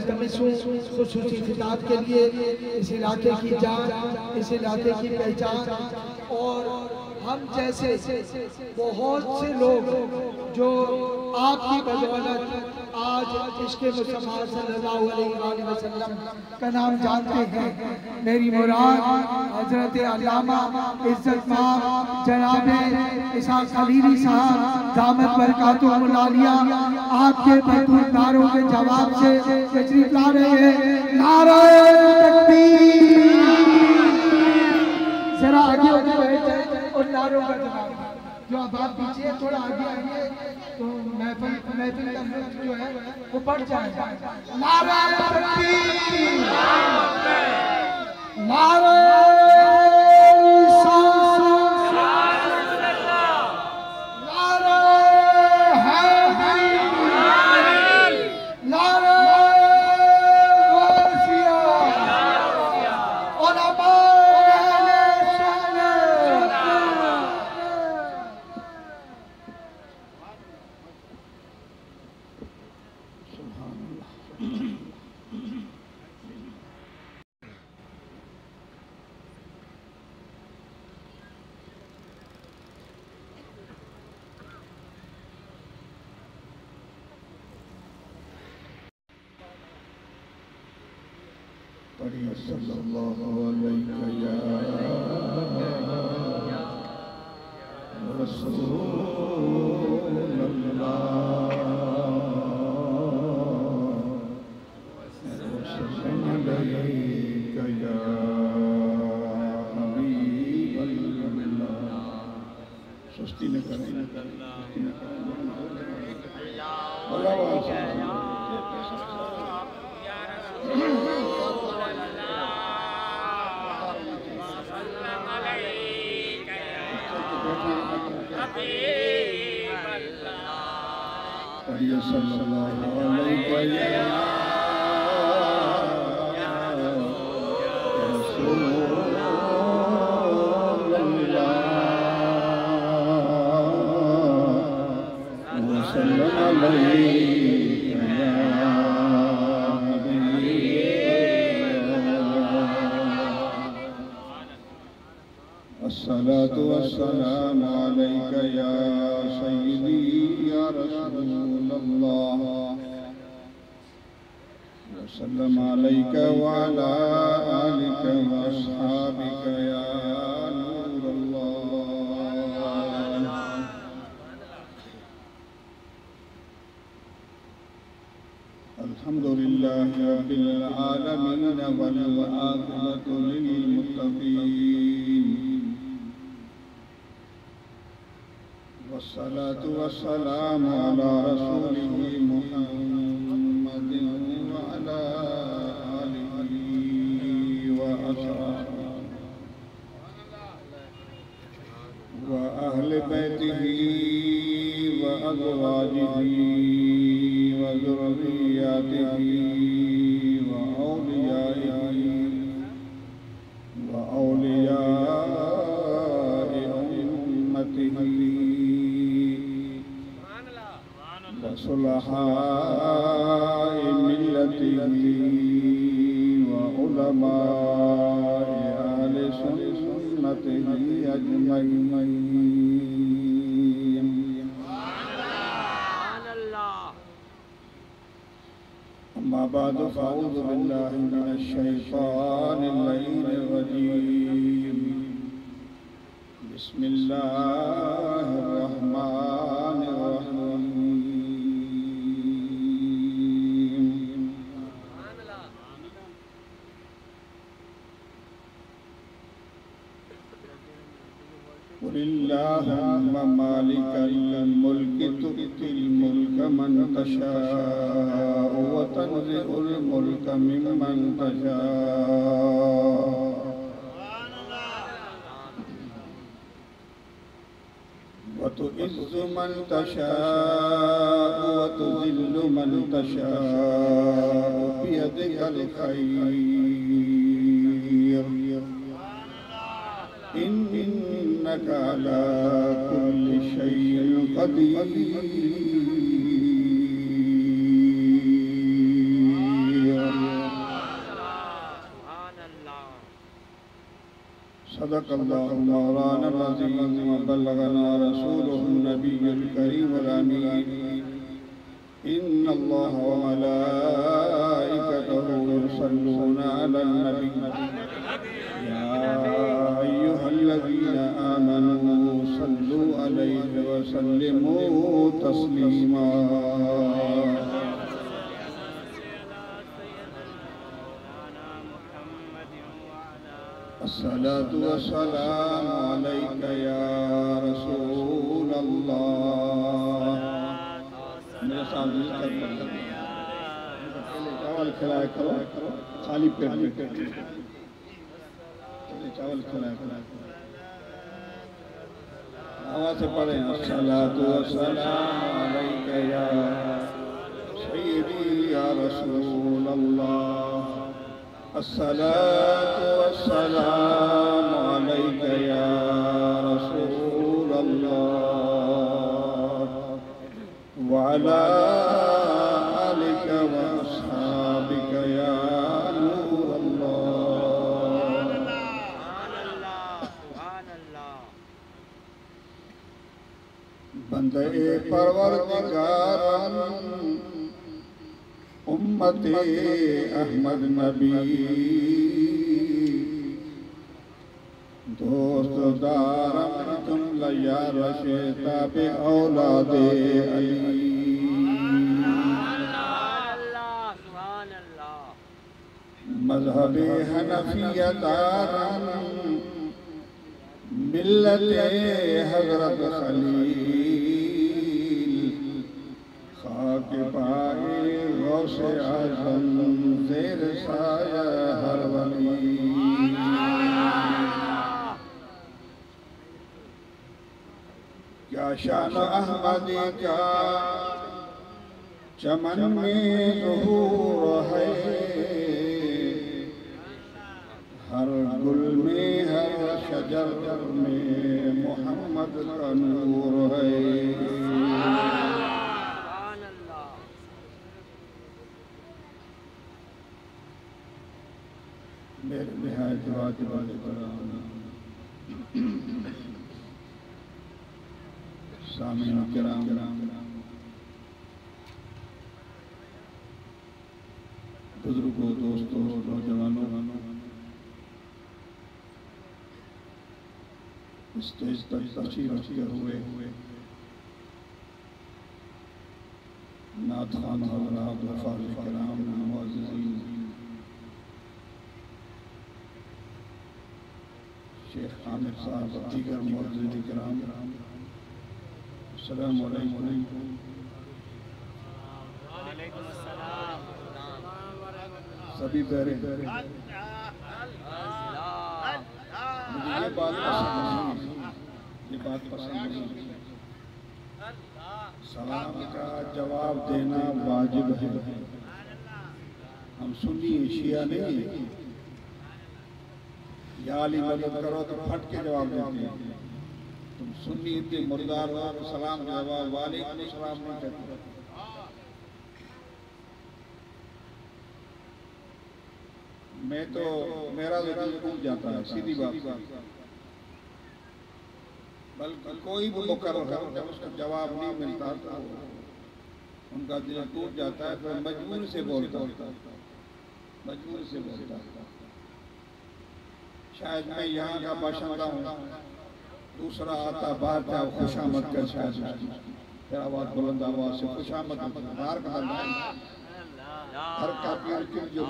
ملتمس ہوں خصوصی خطاب کے لیے، اس علاقے کی جان، اس علاقے کی پہچان، اور ہم جیسے بہت سے لوگ جو آپ کی بدولت آج عشق مصطفیٰ صلی اللہ علیہ وآلہ وسلم کا نام جانتے ہیں۔ میری مراد حضرت علامہ عزت مآب جناب اسحاق خلیلی صاحب دامت برکاتہم العالیہ آپ کے بھرپور نعروں کے جواب سے تشریف لا رہے ہیں۔ نعرہ تکبیر! ذرا آگے ہو کے بیٹھ جائیں اور نعروں کا جواب جو اب آپ پیچھے تھوڑا آگے آئیے تو محفل کا لطف جو ہے وہ بڑھ جائے گا۔ نعرہ تکبیر! نعرہ رسالت! نعرہ حیدری! نعرہ غوثیہ! علماء صلی اللہ علیہ یا رسول اللہ وسلم علیہ یا حبیب اللہ۔ سستی نہ کریں، صلی اللہ علیہ رسول اللہ وسلم علیہ الصلاة والسلام عليك يا سيدي يا رسول الله وسلم عليك وعلى آلك وأصحابك يا نور الله۔ الحمد لله رب العالمين والعاقبة للمتقين، والصلاة والسلام على رسوله محمد وعلى آله وأصحابه وأهل بيته وأزواجه وذرياته وأوليائه وأولياء أمته وصلحاء ملته وعلماء أهل سنته أجمعين۔ أما بعد فأعوذ بالله من الشيطان اللعين الرجيم، بسم الله الرحمن الرحيم۔ قل اللهم مالك الملك تؤتي الملك من تشاء وتنزع الملك ممن تشاء وتعز من تشاء وتذل من تشاء بيدك الخير إنك على كل شيء قدير۔ صدق الله مولانا العظيم وبلغنا رسوله النبي الكريم الأمين إن الله وملائكته يصلون على النبي يا أيها الذين آمنوا صلوا عليه وسلموا تسليما الصلاة والسلام عليك يا رسول الله میرے ساتھ چاول کھلایا کرو خالی پیٹ میں چاول کھلایا کرو آواز سے پڑھیں الصلاة والسلام علیک یا سیدی یا رسول اللہ الصلاة والسلام علیک یا رسول اللہ وعلى آلك وأصحابك يا نور الله بندے پروردگار امت احمد نبی دوست دارم جملہ یارش تابع اولاد علی مذہب حنفیہ دارم ملت حضرت خلیل خاک پائے غوث اعظم زیر سایہ ہر ولی کیا شان احمدی کا چمن میں ظہور ہے ہر گل میں ہر شجر میں محمد کا نور ہے میرے نہایت واجب کرام سامعین کرام بزرگوں دوستوں نوجوانوں اسٹیج تک تشریف رکھتے ہوئے نعت خوان حضرات وفاضل کرام معززین شیخ عامر صاحب دیگر معززین کرام السلام علیکم وعلیکم السلام سبھی پیارے مجھے یہ بات پسند نہیں سلام کا جواب دینا واجب ہے ہم سنی شیعہ نہیں یا علی مدد کرو تو پھٹ کے جواب دیتے ہیں تم سنی اتنے مردار ہو سلام جواب وعلیکم السلام نہیں کہتے میں تو میرا دل ٹوٹ جاتا ہے سیدھی بات بلکہ کوئی بھی مقرر ہے جب اس کا جواب نہیں ملتا تو ان کا دل ٹوٹ جاتا ہے پھر مجبور سے بولتا شاید میں یہاں کا باشندہ ہوں دوسرا آتا باہر کا خوش آمد کر شاید پھر آواز بلند آواز سے خوش آمد باہر کا ہر کا پیر کیوں جو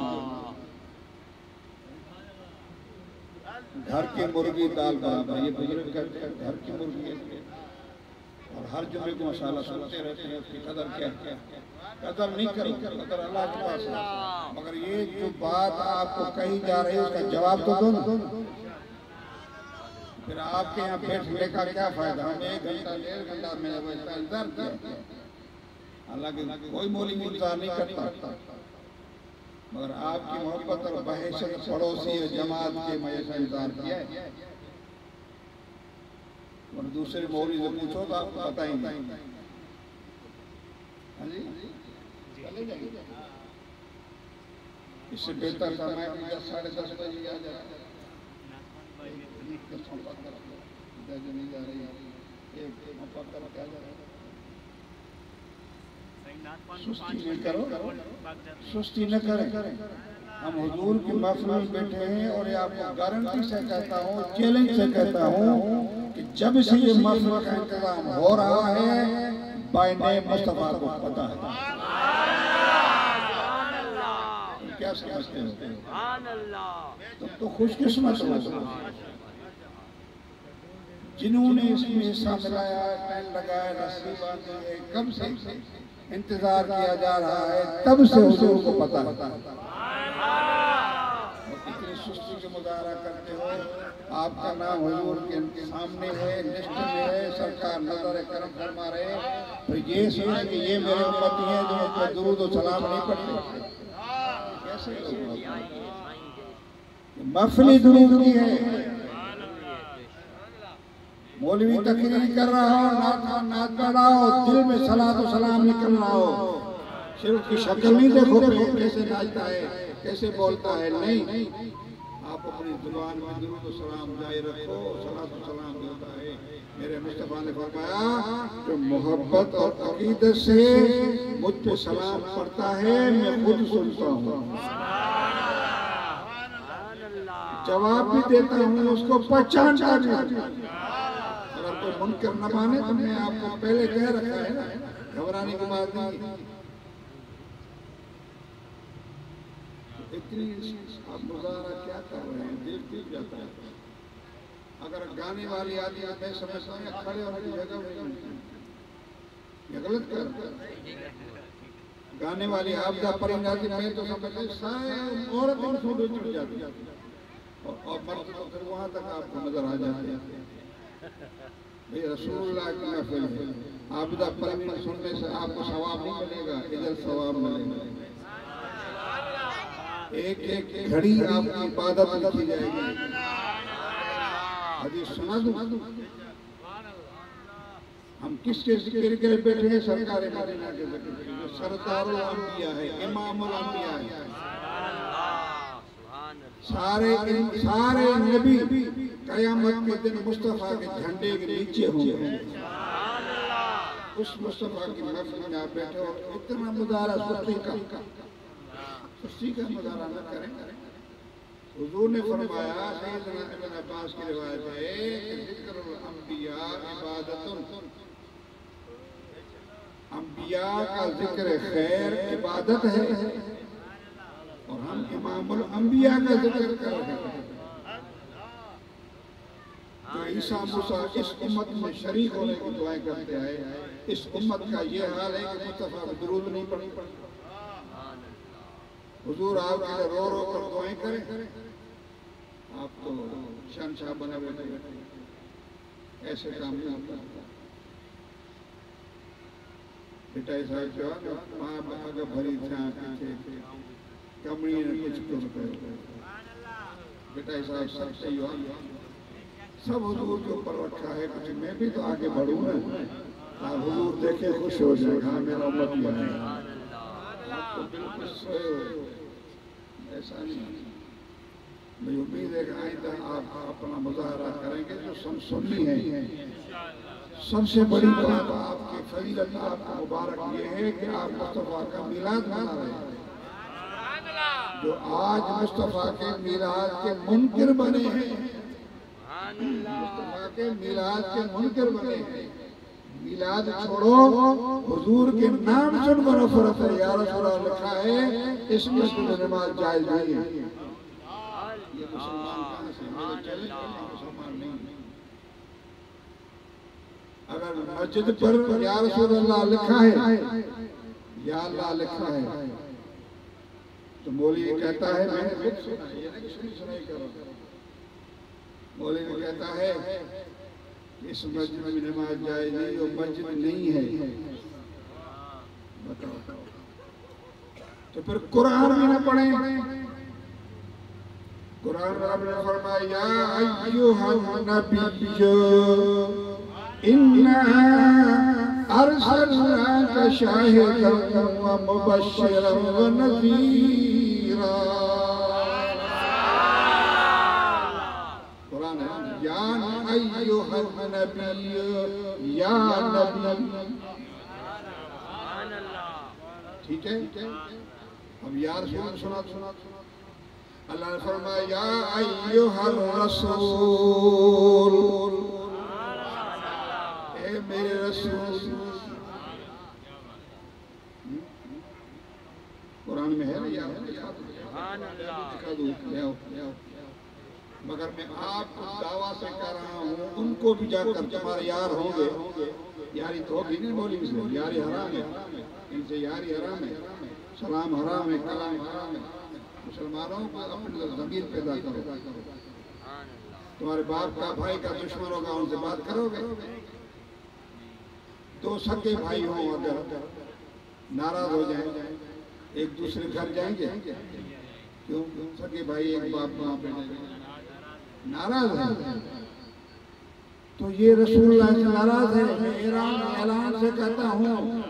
گھر کی مرغی دال برابر یہ بزرگ کہتے ہیں گھر کی مرغی ہے اور ہر جمعے کو ماشاءاللہ سنتے رہتے ہیں اس کی قدر کیا قدر نہیں کرو قدر اللہ کے پاس ہے مگر یہ جو بات آپ کو کہی جا رہی ہے اس کا جواب تو دو پھر آپ کے یہاں بیٹھنے کا کیا فائدہ ہم 1 گھنٹہ 1.5 گھنٹہ میں نے وہ انتظار کیا حالانکہ کوئی مولی انتظار نہیں کرتا مگر آپ کی محبت اور بحیثیت پڑوسی جماعت کے میں ایسا انتظار کیا ہے اور دوسرے مولوی سے پوچھو تو آپ کو پتہ ہی نہیں اس سے بہتر تھا میں 10 ساڑھے 10 بجے آ جاتا نہیں جا رہی سستی نہیں کرو، سستی نہ کریں. ہم حضور کی محفل میں بیٹھے ہیں اور یہ آپ کو گارنٹی سے کہتا ہوں، چیلنج سے کہتا ہوں کہ جب سے یہ محفل کا انتظام ہو رہا ہے بائی نیم مصطفیٰ کو پتہ ہے. کیا سمجھتے ہو؟ تم تو خوش قسمت ہو جنہوں نے اس میں حصہ ملایا، پین لگایا، رسی باندھی ہے. کب سے انتظار کیا جا رہا ہے، تب سے حضور کو پتہ ہے. اتنی سستی کے مظاہرہ کرتے ہو. آپ کا نام حضور کے سامنے ہے، لسٹ میں ہے، سرکار نظر کرم فرما رہے ہیں. تو یہ سوچیں کہ یہ میرے امتی ہیں جو ان پر درود و سلام نہیں پڑھتے. کیسے لوگ محفلی درود کی ہے. مولوی تقریر کر رہا ہو، نعت پڑھ رہا ہو، دل میں صلاۃ و سلام نکل رہا ہو. صرف کی شکل نہیں دیکھو کیسے ناچتا ہے، کیسے بولتا ہے. نہیں، آپ اپنی زبان میں درود و سلام جاری رکھو. صلاۃ و سلام دیتا ہے. میرے مصطفیٰ نے فرمایا جو محبت اور عقیدت سے مجھ پہ سلام پڑھتا ہے میں خود سنتا ہوں، جواب بھی دیتا ہوں، اس کو پہچانتا بھی. اگر کوئی منکر نہ مانے تو میں آپ کو پہلے کہہ رکھا ہے نا، گھبرانے کی بات نہیں. اتنی آپ مظاہرہ کیا کر رہے ہیں، دل ٹوٹ جاتا ہے. اگر گانے والی آدمی میں سمجھتا ہوں یا کھڑے ہونے کی جگہ نہیں ملتی، یہ غلط کر. گانے والی آبدہ پرند آدمی میں تو سمجھتا ہوں سارے عورتیں سوڈے چڑھ جاتی اور مرد تو پھر وہاں تک آپ کو نظر آ جاتے ہیں. بھئی رسول اللہ کی محفل ہے، عابدہ پرند سننے سے آپ کو ثواب نہیں ملے گا، ادھر ثواب ملے گا. ایک ایک گھڑی آپ کی عبادت لکھی جائے گی. حدیث سنا دوں، ہم کس کے ذکر کے بیٹھے ہیں؟ سرکار مدینہ کے ذکر کے، جو سردار الانبیاء ہے، امام الانبیاء ہے. سارے نبی قیامت کے دن مصطفیٰ کے جھنڈے کے نیچے ہوں گے. اس مصطفیٰ کی محفل میں آپ بیٹھے ہو. اتنا مظاہرہ سستی کا مظاہرہ نہ کریں. حضور نے فرمایا، سیدنا ابن عباس کی روایت ہے کہ ذکر الانبیاء عبادت، انبیاء کا ذکر خیر عبادت ہے اور ہم امام الانبیاء کا ذکر کر رہے ہیں. جو عیسیٰ موسیٰ اس امت میں شریک ہونے کی دعائیں کرتے آئے، اس امت کا یہ حال ہے کہ مصطفیٰ کو درود نہیں پڑھی. حضور آپ کے رو رو کر دعائیں کریں، آپ تو شہنشاہ بنے ہوئے ایسے کام نہیں ہوتا. بیٹائی صاحب جو ہے وہاں اگر بھری تھا پیچھے کمڑی نے کچھ کرے. بیٹائی صاحب سب سے ہی سب حضور کے اوپر رکھا ہے. کچھ میں بھی تو آگے بڑھوں نا، حضور دیکھے خوش ہو جائے گا میرا امت ہے. آپ تو بالکل سوئے ہو، ایسا نہیں. مجھے امید ہے کہ آئندہ آپ اپنا مظاہرہ کریں گے جو سننی ہے. سب سے بڑی بات آپ کی فضیلت، آپ کا مبارک یہ ہے کہ آپ مصطفیٰ کا میلاد منا رہے ہیں. جو آج مصطفیٰ کے میلاد کے منکر بنے ہیں، مصطفیٰ کے میلاد کے منکر بنے ہیں. میلاد چھوڑو، حضور کے نام سن کر نفرت ہے. یا رسول اللہ لکھا ہے اس مسجد میں نماز جائز نہیں ہے. یہ مسلمان کہاں سے؟ میرے چیلنج کرنے مسلمان نہیں. اگر مسجد پر یا رسول اللہ لکھا ہے، یا اللہ لکھا ہے، تو مولوی کہتا ہے، میں نے خود سنا، یہ نہیں کہ سنائی کر رہا. مولوی کہتا ہے اس مسجد میں نماز جائز نہیں، وہ مسجد نہیں ہے. بتاؤ تو پھر قرآن بھی نہ پڑھیں. قرآن رب نے فرمایا یا ایوہا النبی اِنَّا أَرْسَلْنَاكَ شَاهِدًا وَمُبَشِّرًا وَنَذِيرًا. قرآن ہے یا ایھا النبی یا نبی. ٹھیک ہے. اب یا رسول سنا. اللہ نے فرمایا یا ایھا الرسول، اے میرے رسول. قرآن میں ہے نا یا مگر میں آپ کو دعویٰ سے کر رہا ہوں ان کو بھی جا کر تمہارے یار ہوں گے. یاری تو ہوگی نہیں بولی اس میں، یاری حرام ہے، ان سے یاری حرام ہے، سلام حرام ہے، کلام حرام ہے. مسلمانوں کو اپنے ضمیر پیدا کرو. تمہارے باپ کا بھائی کا دشمن ہوگا ان سے بات کرو گے. دو سگے بھائی ہوں اگر ناراض ہو جائیں ایک دوسرے گھر جائیں گے؟ کیوں؟ سگے بھائی ایک باپ ماں پہ ناراض ہیں تو یہ رسول اللہ سے ناراض ہے. میں اعلان سے کہتا ہوں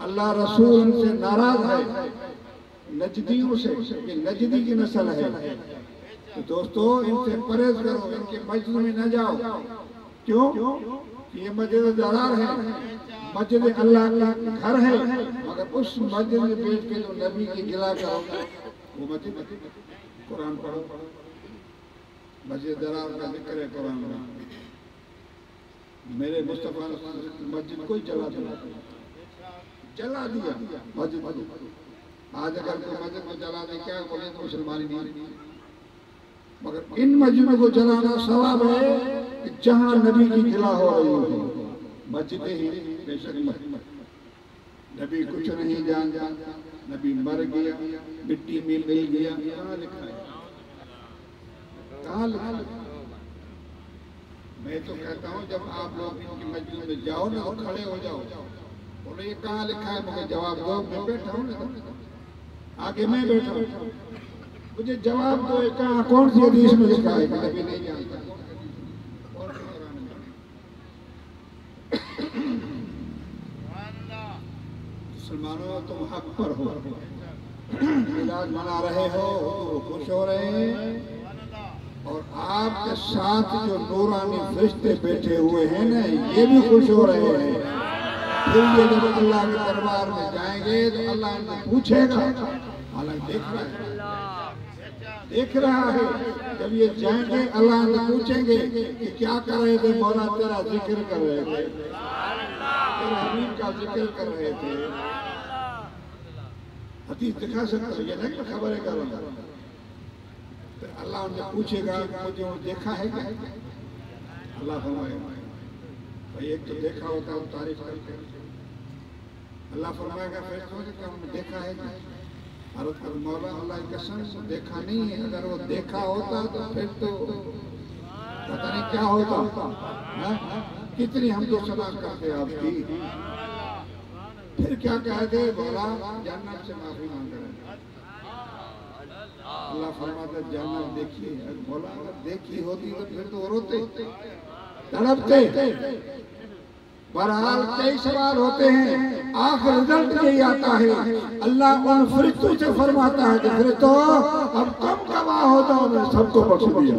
اللہ رسول سے ناراض ہے، نجدیوں سے. یہ نجدی کی نسل ہے. تو دوستو ان سے پرہیز کرو، ان کے مسجد میں نہ جاؤ. کیوں؟ یہ مسجد ضرار ہے، مسجد اللہ کا گھر ہے، مگر اس مسجد میں بیٹھ کے جو نبی کی گلا کرو وہ مسجد. قرآن پڑھو، مسجد ضرار کا ذکر ہے قرآن میں. میرے مصطفیٰ مسجد کو جلا دیا مسجد. آج اگر کوئی مسجد کو جلا دے کیا بولے تو مسلمانی نہیں. مگر ان مسجدوں کو جلانا ثواب ہے کہ جہاں نبی کی گلا ہو رہی ہو. مسجدیں ہی بے شک نبی کچھ نہیں جان، نبی مر گیا، مٹی میں مل گیا. کہاں لکھا ہے؟ کہاں لکھا ہے؟ میں تو کہتا ہوں جب آپ لوگ ان کی مسجد میں جاؤ نا تو کھڑے ہو جاؤ. بولے یہ کہاں لکھا ہے؟ مجھے جواب دو. میں بیٹھا ہوں نا، آگے میں بیٹھا ہوں، مجھے جواب دو. کہاں کون سی حدیث میں لکھا ہے کہ نبی نہیں جانتا؟ مسلمانوں تم حق پر ہو، میلاد منا رہے ہو، خوش ہو رہے ہیں، اور آپ کے ساتھ جو نورانی فرشتے بیٹھے ہوئے ہیں نا یہ بھی خوش ہو رہے ہیں. پھر یہ جب اللہ کے دربار میں جائیں گے تو اللہ ان سے پوچھے گا. حالانکہ دیکھ رہا ہے جب یہ جائیں گے اللہ ان سے پوچھیں گے کہ کیا کر رہے تھے؟ مولا تیرا ذکر کر رہے تھے، تیرے حبیب کا ذکر کر رہے تھے. حدیث دکھا سکتا ہے، یہ نہیں کہ خبریں کر رہا ہوں. پھر اللہ ان سے پوچھے گا مجھے وہ دیکھا ہے کیا؟ اللہ فرمائے بھائی ایک تو دیکھا ہوتا ہے تعریف کرتے ہیں. اللہ فرمائے گا پھر دیکھا ہے کیا؟ عرض کر مولا اللہ کی قسم دیکھا نہیں ہے. اگر وہ دیکھا ہوتا تو پھر تو پتہ نہیں کیا ہوتا. کتنی ہم تو صدا کرتے آپ کی. پھر کیا کہتے ہیں؟ بولا جہنم سے معافی مانگ رہے ہیں. اللہ فرماتا ہے جہنم دیکھیے. بولا اگر دیکھی ہوتی تو پھر تو روتے تڑپتے. بہرحال کئی سوال ہوتے ہیں، آخر رزلٹ یہی آتا ہے. اللہ ان فرشتوں سے فرماتا ہے کہ فرشتوں اب تم گواہ ہو جاؤ، میں سب کو بخش دیا.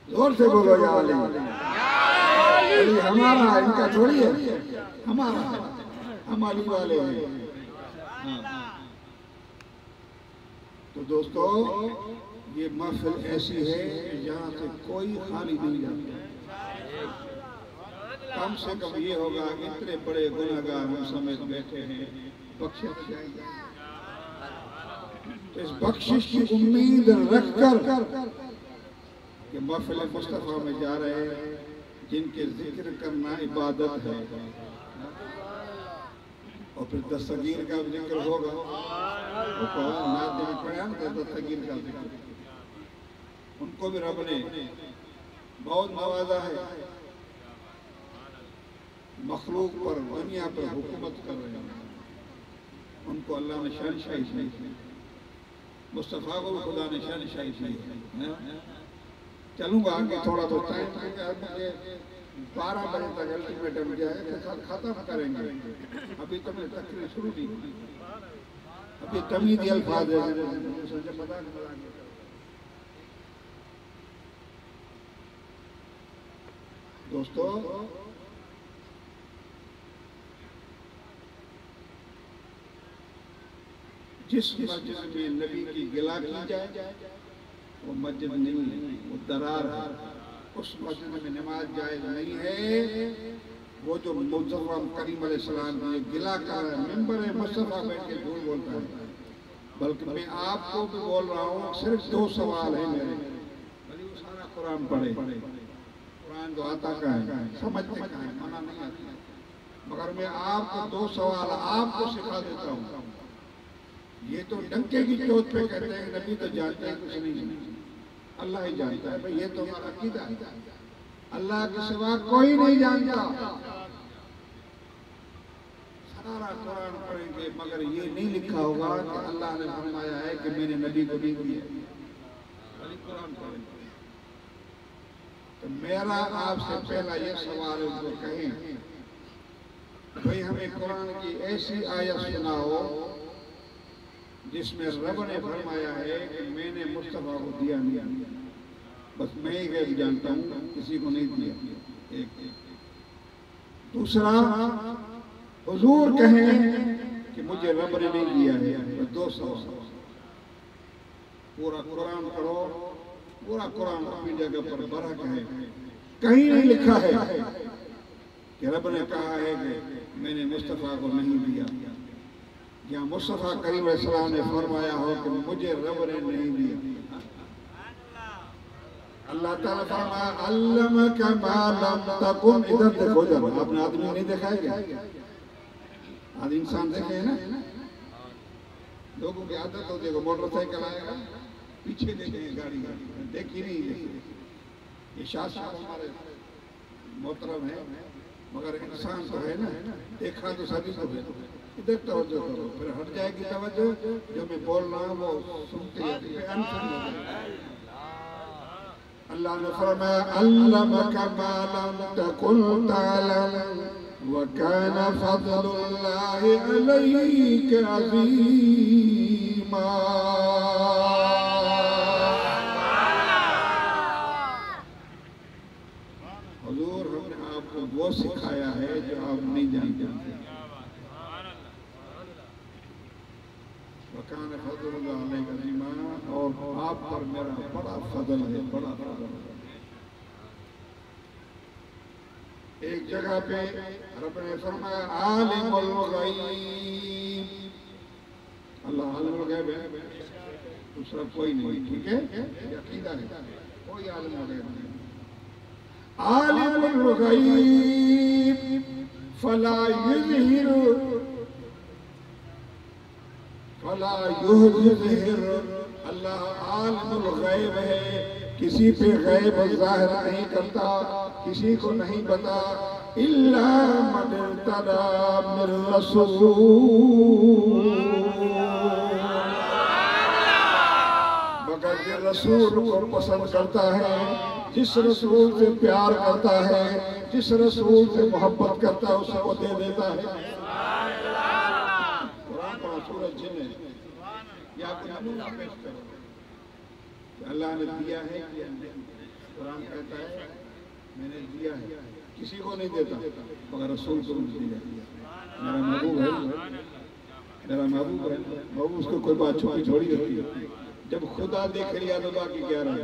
زور سے بولو یا علی. علی ہمارا ہے، ان کا تھوڑی ہے، ہمارا ہے، ہم علی والے ہیں. تو دوستو یہ محفل ایسی ہے کہ یہاں سے کوئی خالی نہیں جاتا. کم سے کم یہ ہوگا کہ اتنے بڑے گناہگار ہم سمیت بیٹھے ہیں، بخشش جائیں گے. تو اس بخشش کی امید رکھ کر کہ محفل مصطفیٰ میں جا رہے ہیں جن کے ذکر کرنا عبادت ہے. اور پھر دستگیر کا ذکر ہوگا، وہ کہا ناد میں پڑھا نا دستگیر کا ذکر. ان کو بھی رب نے بہت نوازا ہے، مخلوق پر دنیا پر حکومت کر رہے ہیں. ان کو اللہ نے شہنشاہی دی، مصطفیٰ کو خدا نے شہنشاہی دی. چلوں گا آگے تھوڑا تو ٹائم 12 بجے تک الٹیمیٹم دیا ہے کہ ختم کریں گے. ابھی تو میں تقریر شروع کی, ابھی تمیزی الفاظ ہے. دوستو, جس مسجد میں نبی کی گلا کی جائے وہ مسجد نہیں ہے, وہ درار ہے. اس مسجد میں نماز جائز نہیں ہے. وہ جو مصطفیٰ کریم علیہ السلام کی گلا کر رہا ہے, ممبر مصطفیٰ بیٹھ کے جھوٹ بولتا ہے. بلکہ میں آپ کو بھی بول رہا ہوں, صرف 2 سوال ہیں میرے. بھلی وہ سارا قرآن پڑھے, قرآن جو آتا کا ہے, سمجھتے کا ہے, منع نہیں آتا, مگر میں آپ کو 2 سوال آپ کو سکھا دیتا ہوں. یہ تو ڈنکے کی چوٹ پہ کہتے ہیں نبی تو جانتے ہیں, کچھ نہیں, اللہ ہی جانتا ہے. بھئی یہ تو ہمارا عقیدہ ہے, اللہ کے سوا کوئی نہیں جانتا. سارا قرآن پڑھیں گے مگر یہ نہیں لکھا ہوگا کہ اللہ نے فرمایا ہے کہ میں نے نبی کو نہیں دیا. بھلی قرآن پڑھیں گے. تو میرا آپ سے پہلا یہ سوال ہے, جو کہیں بھئی ہمیں قرآن کی ایسی آیت سناؤ جس میں رب نے فرمایا ہے کہ میں نے مصطفیٰ کو دیا نہیں, بس میں ہی غیب جانتا ہوں, کسی کو نہیں دیا. ایک دوسرا, حضور کہیں کہ مجھے رب نے نہیں دیا ہے. بس 2 سوال. پورا قرآن پڑھو, پورا قرآن اپنی جگہ پر برحق ہے, کہیں نہیں لکھا ہے کہ رب نے کہا ہے کہ میں نے مصطفیٰ کو نہیں دیا, یا مصطفیٰ کریم علیہ السلام نے فرمایا ہو کہ مجھے رب نے نہیں دیا. اللہ تعالیٰ فرمایا علمک ما لم تکن. ادھر دیکھو جب آپ نے آدمی نہیں دیکھا ہے کیا؟ آدمی انسان دیکھے ہیں نا, لوگوں کی عادت ہوتی ہے کہ موٹر سائیکل آئے گا پیچھے دیکھیں گاڑی, دیکھی نہیں دیکھی. یہ شاہ صاحب ہمارے محترم ہے, مگر انسان تو ہے نا, دیکھا تو سبھی کو ہے. ادھر توجہ کرو, پھر ہٹ جائے گی توجہ, جو میں بول رہا ہوں وہ سنتے ہیں. اللہ نے فرمایا علمک ما لم تکن تعلم وکان فضل اللہ علیک عظیما. حضور ہم نے آپ کو وہ سکھایا ہے جو آپ نہیں جانتے. وَكَانَ فَضْلُ اللَّهِ عَلَيْكَ عَظِيمًا, اور آپ پر میرا بڑا فضل ہے, بڑا فضل ہے. ایک جگہ پہ رب نے فرمایا عالم الغیب. اللہ عالم الغیب ہے, دوسرا کوئی نہیں. ٹھیک ہے, یہ عقیدہ ہے, کوئی عالم الغیب نہیں. عالم الغیب فلا یظہر. اللہ عالم الغیب ہے, کسی پہ غیب ظاہر نہیں کرتا, کسی کو نہیں بتا. الا من ارتضی من رسول, مگر جو رسول کو پسند کرتا ہے, جس رسول سے پیار کرتا ہے, جس رسول سے محبت کرتا ہے, اسے وہ دے دیتا ہے. قرآن پر سورۃ جن ہے, یا آپ نمونہ پیش کرو کہ اللہ نے دیا ہے یا نہیں. قرآن کہتا ہے میں نے دیا ہے, کسی کو نہیں دیتا مگر رسول کو دیا. میرا محبوب ہے, میرا محبوب ہے, محبوب اس کو کوئی بات چھوٹی چھوڑی ہوتی ہے. جب خدا دیکھ لیا تو باقی کیا رہا ہے.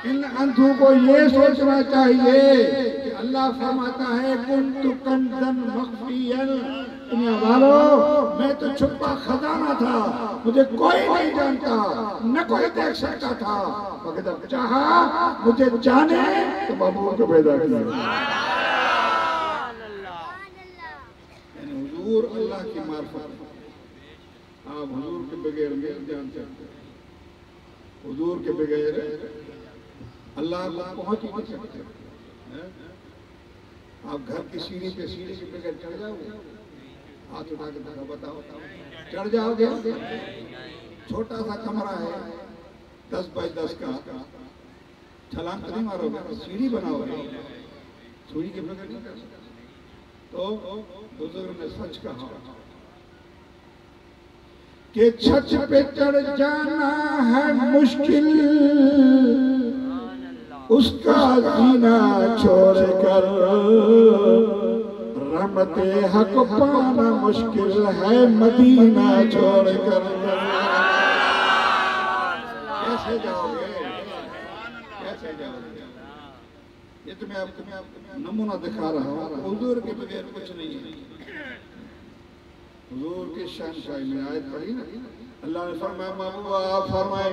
ان اندھوں کو یہ سوچنا چاہیے کہ اللہ فرماتا ہے کنت کنزا مخفیا. دنیا والوں, میں تو چھپا خزانہ تھا, مجھے کوئی نہیں جانتا, نہ کوئی دیکھ سکتا تھا, مگر جب چاہا مجھے جانے تو محبوب کو پیدا کیا. یعنی حضور اللہ کی معرفت. آپ حضور کے بغیر نہیں جان سکتے, حضور کے بغیر اللہ کو پہنچ ہی نہیں سکتے. آپ گھر کی سیڑھی پہ سیڑھی کے بغیر چڑھ جاؤ گے, ہاتھ اٹھا کے دکھا بتاؤ, چڑھ جاؤ گے. چھوٹا سا کمرہ ہے 10 بائی 10 کا, چھلانگ نہیں مارو گے، سیڑھی بناؤ گے، سیڑھی کے بغیر نہیں کر سکتے۔ تو بزرگ نے سچ کہا کہ چھت پہ چڑھ جانا ہے مشکل، اس کا زینہ چھوڑ کر رحمت حق پانا مشکل ہے مدینہ چھوڑ کر۔ کیسے جاؤ گے، کیسے جاؤ گے؟ یہ تو میں آپ کو نمونہ دکھا رہا ہوں، حضور کے بغیر کچھ نہیں ہے۔ حضور کی شہنشاہی میں آیت پڑھی نا، اللہ نے فرمایا محبوب آپ فرمائے،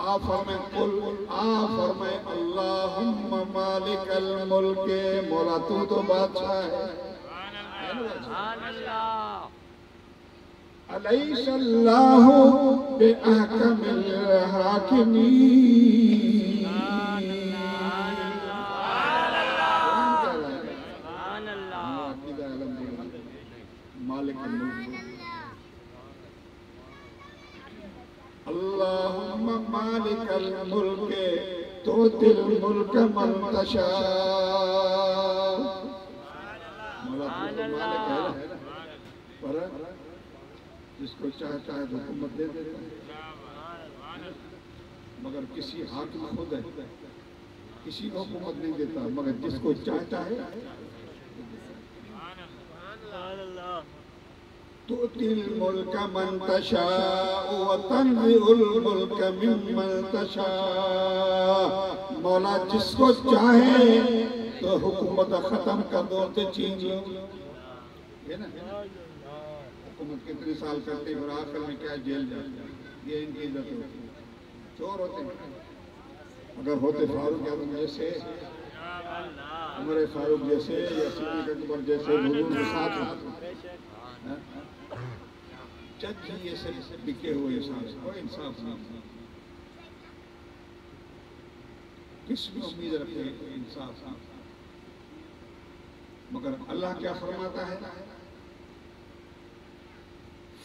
آپ فرمائے قل، آپ فرمائے اللہم مالک الملک، مولا تو بادشاہ ہے، الیس اللہ بأحکم الحاکمین، مالک الملک، اللہم مالک الملک تؤتی الملک من تشاء، مولا تو مالک ہے پر جس کو چاہتا ہے تو حکومت دے دیتا ہے، مگر کسی حاکم خود ہے، کسی کو حکومت نہیں دیتا، مگر جس کو چاہتا ہے تؤتی الملک من تشاء وتنزع الملک ممن تشاء، مولا جس کو چاہے تو حکومت ختم کر دو تو چھین لو، یہ نا حکومت کتنے سال کرتے اور آخر میں کیا جیل جاتے، یہ ان کی عزت ہوتی ہے، چور ہوتے ہیں، اگر ہوتے فاروق اعظم جیسے، عمر فاروق جیسے یا صدیق اکبر جیسے حضور کے ساتھ ہوتے، جج ہی یہ سب بکے ہوئے ساتھ، کوئی انصاف نہیں، کس میں امید رکھے انصاف، مگر اللہ کیا فرماتا ہے،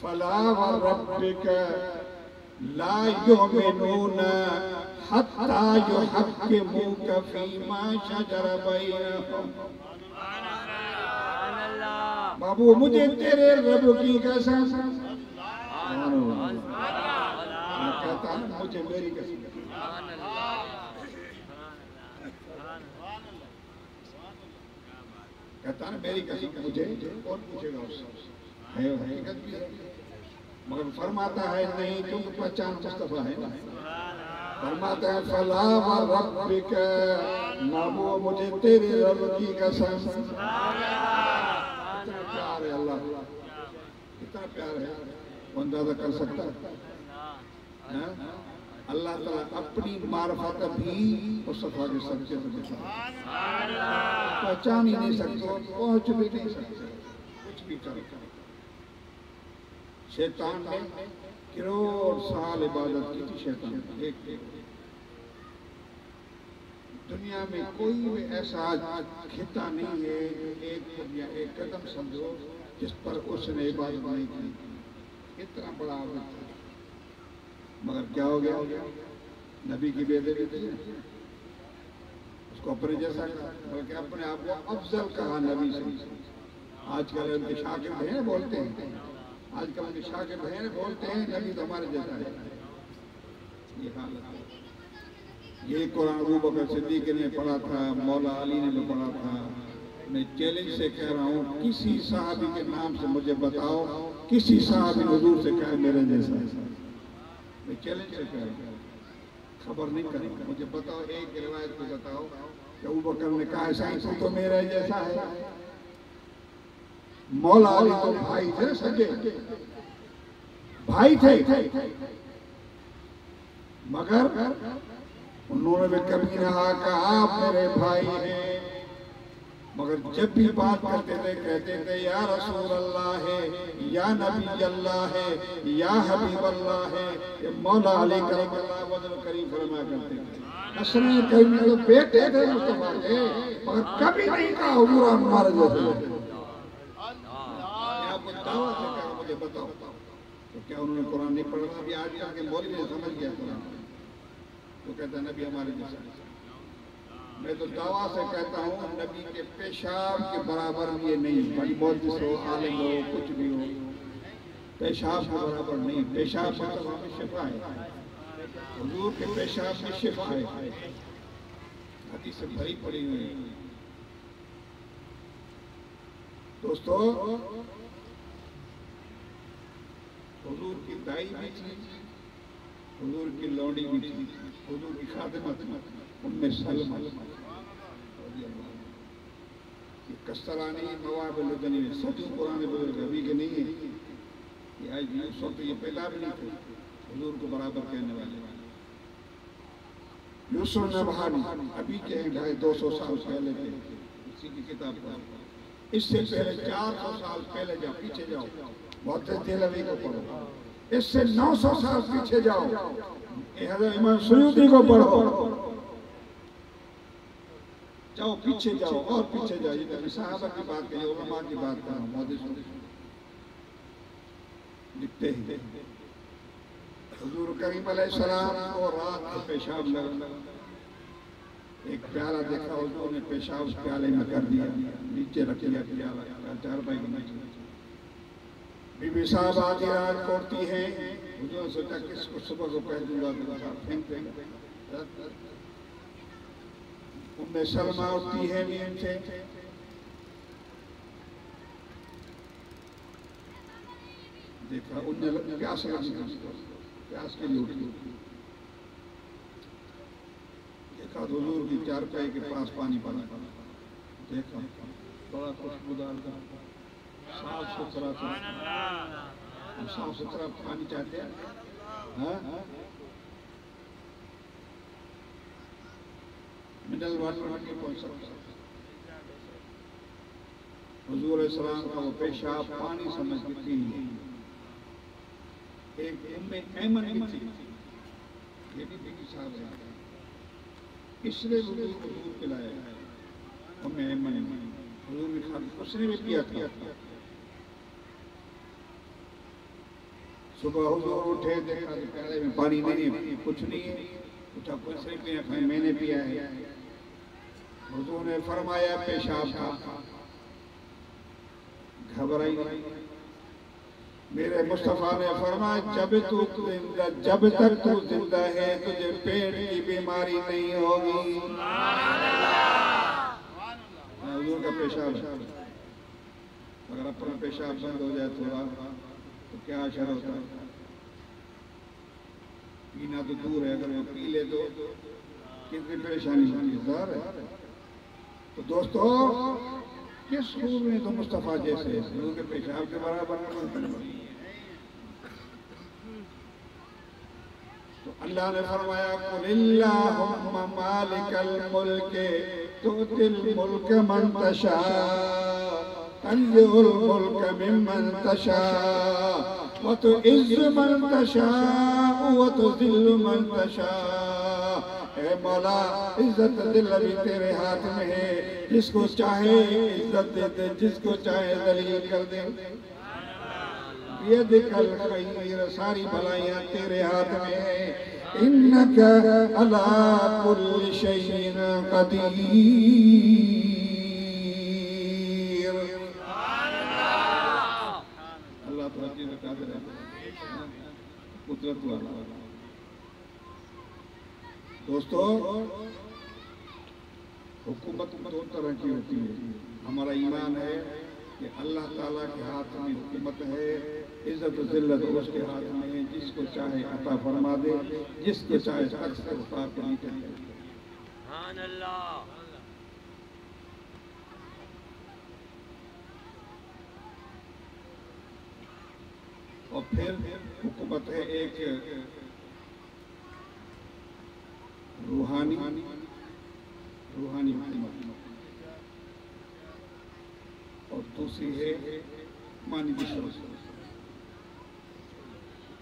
فلا وربک لا یؤمنون حتی یحکموک فیما شجر بینہم، بابو مجھے تیرے رب کی قسم، کہتا ہے مجھے میری قسم، کہتا ہے میری قسم، مجھے کون پوچھے گا اس سے، ہے حقیقت بھی ہے، مگر فرماتا ہے نہیں کیونکہ پہچان مصطفیٰ ہے، فرماتا ہے فلا وربک، نامو مجھے تیرے رب کی قسم، اتنا پیار ہے اللہ، اتنا پیار ہے، وہ اندازہ کر سکتا ہے، اللہ تعالیٰ اپنی معرفت بھی مصطفیٰ کے صدقے سے دکھا، پہچان ہی نہیں سکتے، پہنچ بھی نہیں سکتے، کچھ بھی کر شیطان نے کروڑ سال عبادت کی تھی، شیطان ایک دنیا میں کوئی بھی ایسا خطہ نہیں ہے ایک قدم سمجھو جس پر اس نے عبادت نہیں کی، اتنا بڑا عابد تھا، مگر کیا ہو گیا، نبی کی بیدبی تھی، اس کو اپنے جیسا کہا، بلکہ اپنے آپ کو افضل کہا نبی سے، آج کل ان کے شاگرد ہیں بولتے ہیں، آج کل ان کے شاگرد ہیں بولتے ہیں نبی تو ہمارے جیسا ہے، یہ حالت ہے، یہ قرآن ابو بکر صدیق نے پڑھا تھا، مولا علی نے بھی پڑھا تھا، میں چیلنج سے کہہ رہا ہوں کسی صحابی کے نام سے مجھے بتاؤ، کسی صحابی حضور سے کہے میرے جیسا ہے، میں چیلنج سے کہہ رہا ہوں، خبر نہیں کروں گا، مجھے بتاؤ ایک روایت کو بتاؤ کہ ابو بکر نے کہا سائیں تو میرے جیسا ہے، مولا علی تو بھائی تھے سگے، بھائی تھے، مگر انہوں نے بھی کبھی کہا کہ آپ میرے بھائی ہیں، مگر جب بھی بات کرتے تھے کہتے تھے یا رسول اللہ ہے، یا نبی اللہ ہے، یا حبیب اللہ ہے، مولا علی کرم اللہ وجل کریم فرمایا کرتے تھے، حسن کریم کے بیٹے تھے مصطفیٰ کے، مگر کبھی نہیں کہا حضور ہمارے جیسے، میں آپ کو دعویٰ سے کہا مجھے بتاؤ، تو کیا انہوں نے قرآن نہیں پڑھا؟ ابھی آج کے مولوی نے سمجھ گیا قرآن، تو کہتا ہے نبی ہمارے جیسا. میں تو دعویٰ سے کہتا ہوں نبی کے پیشاب کے برابر یہ نہیں. بڑی محدث ہو، عالم ہو، کچھ بھی ہو، پیشاب کے برابر نہیں. پیشاب مطلب ہمیں شفا ہے. حضور کے پیشاب میں شفا ہے. حدیث سے بھری پڑی ہوئی. دوستو، حضور کی دائی بھی تھی، حضور کی لونڈی بھی تھی، حضور کی خادمہ تھی ام سلمہ. یہ کسترانی مواب لدنی میں سچ قرآن بزرگ ابھی کے نہیں ہے. یہ آج اس وقت یہ پیدا بھی نہیں تھے حضور کو برابر کہنے والے. یوسف نبہانی ابھی کے 250 سال پہلے کے اسی کی کتاب پر. اس سے پہلے 400 سال پہلے جاؤ، پیچھے جاؤ، محدث دہلوی کو پڑھو. اس سے 900 سال پیچھے جاؤ، حضرت امام سیوطی کو پڑھو. جاؤ پیچھے جاؤ اور پیچھے جاؤ. یہ نبی صحابہ کی بات کہی، علماء کی بات کرو. محدث لکھتے ہیں حضور کریم علیہ السلام کو رات کو پیشاب لگا. ایک پیالہ دیکھا، حضور نے پیشاب اس پیالے میں کر دیا، نیچے رکھ دیا پیالہ چارپائی کے نیچے. بی بی صاحب آدھی رات کوڑتی ہیں. حضور نے سوچا کس کو صبح کو پہن دوں گا، تو صاحب پھینک دیں گے. ام سلمہ اٹھتی ہے نیند سے، دیکھا انہیں پیاس لگی، پیاس کے لیے اٹھی. دیکھا حضور کی چارپائی کے پاس پانی پڑا. دیکھا بڑا خوشبودار تھا، صاف ستھرا تھا. ہم صاف ستھرا پانی چاہتے ہیں، منرل واٹر نہیں پہنچ سکتا. حضور علیہ السلام کا وہ پیشاب پانی سمجھ کے پی لیا. ایک ام ایمن بھی تھی، یہ بھی بی بی صاحب ہے، اس نے حضور کو دودھ پلایا. ام ایمن حضور کی خادم، اس نے بھی پیا تھا. صبح حضور اٹھے، دیکھا کہ پیالے میں پانی نہیں ہے، کچھ نہیں ہے. پوچھا کچھ نہیں پیا؟ میں نے پیا ہے. حضور نے فرمایا پیشاب تھا. گھبرائی. میرے مصطفیٰ نے فرمایا جب تک تو زندہ ہے تجھے پیٹ کی بیماری نہیں ہوگی. حضور کا پیشاب ہے. اگر اپنا پیشاب بند ہو جائے تھوڑا تو کیا اثر ہوتا ہے؟ پینا تو دور ہے، اگر وہ پی لے تو کتنی پریشانی ہوتی ہے. تو دوستو، کس خوب میں تو مصطفیٰ جیسے حضور کے پیشاب کے برابر نہیں. تو اللہ نے فرمایا قُلِ اللَّهُمَّ مَالِكَ الْمُلْكِ تُؤْتِي الْمُلْكَ مَنْ تَشَاءُ تَنزِعُ الْمُلْكَ مِمَّنْ تَشَاءُ وَتُعِزُّ مَنْ تَشَاءُ وَتُذِلُّ مَنْ تَشَاءُ. اے مولا، عزت دل ابھی تیرے ہاتھ میں ہے. جس کو چاہے عزت دے دے، جس کو چاہے ذلیل کر دے. بیدک الخیر، ساری بھلائیاں تیرے ہاتھ میں ہیں. انک علی کل شیء قدیر. اللہ تو ہر چیز قادر ہے، قدرت والا. دوستو، حکومت دو طرح کی ہوتی ہے. ہمارا ایمان ہے کہ اللہ تعالیٰ کے ہاتھ میں حکومت ہے. عزت و ذلت اس کے ہاتھ میں ہے. جس کو چاہے عطا فرما دے، جس کو چاہے سخت سے اتار کے نیچے دے. سبحان اللہ. اور پھر حکومت ہے ایک روحانی حکومت، اور دوسری ہے حکمانی دشمن.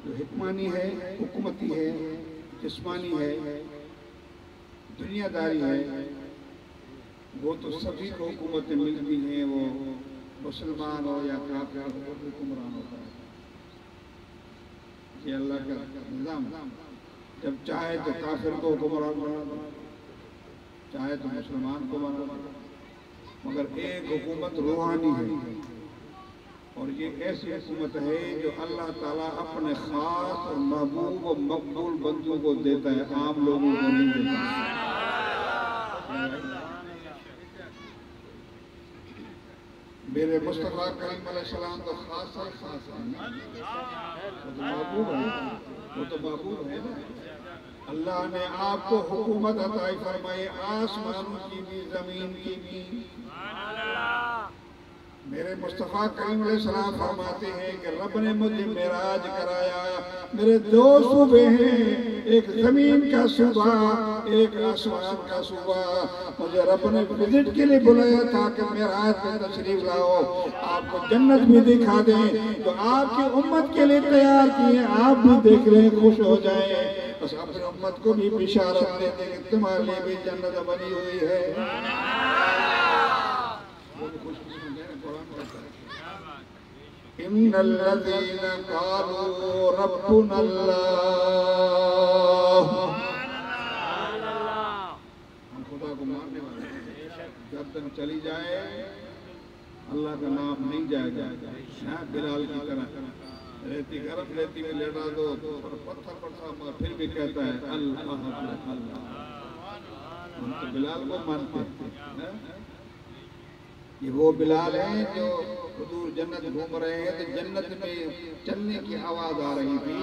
جو حکمانی ہے، حکومتی ہے، جسمانی ہے، دنیا داری ہے، وہ تو سبھی کو حکومتیں ملتی ہیں. وہ مسلمان ہو یا کافر ہو، حکمران ہوتا ہے. یہ اللہ کا نظام. جب چاہے تو کافر کو حکمران بنا دو، چاہے تو مسلمان کو بنا دو، مگر ایک حکومت روحانی ہے، اور یہ ایسی حکومت ہے جو اللہ تعالیٰ اپنے خاص اور محبوب و مقبول بندوں کو دیتا ہے، عام لوگوں کو نہیں دیتا۔ میرے مصطفیٰ کریم علیہ السلام تو خاص ہے، خاص ہے، وہ تو محبوب ہے، وہ تو محبوب ہے نا۔ اللہ نے آپ کو حکومت عطا فرمائی، آسمانوں کی بھی زمین کی بھی۔ میرے مصطفیٰ کریم علیہ السلام فرماتے ہیں کہ رب نے مجھے معراج کرایا، میرے دو صوبے ہیں، ایک زمین کا صوبہ، ایک آسمان کا صوبہ۔ مجھے رب نے وزٹ کے لیے بلایا تھا کہ معراج میں تشریف لاؤ، آپ کو جنت بھی دکھا دیں جو آپ کی امت کے لیے تیار کی ہے، آپ بھی دیکھ لیں، خوش ہو جائیں، بس اپنی امت کو بھی بشارت دے دیں کہ تمہارے لیے بھی جنت بنی ہوئی ہے۔ ان الذين قالوا ربنا اللہ، ہم خدا کو ماننے والے ہیں، جب تک چلی جائے اللہ کا نام نہیں جائے گا۔ بلال کی طرح ریتی گرم ریتی میں لیٹا دو اور پتھر پر سامنے پھر بھی کہتا ہے اللہ اللہ۔ ہم تو بلال کو مانتے ہیں، یہ وہ بلال ہیں جو حضور جنت گھوم رہے ہیں تو جنت میں چلنے کی آواز آ رہی تھی،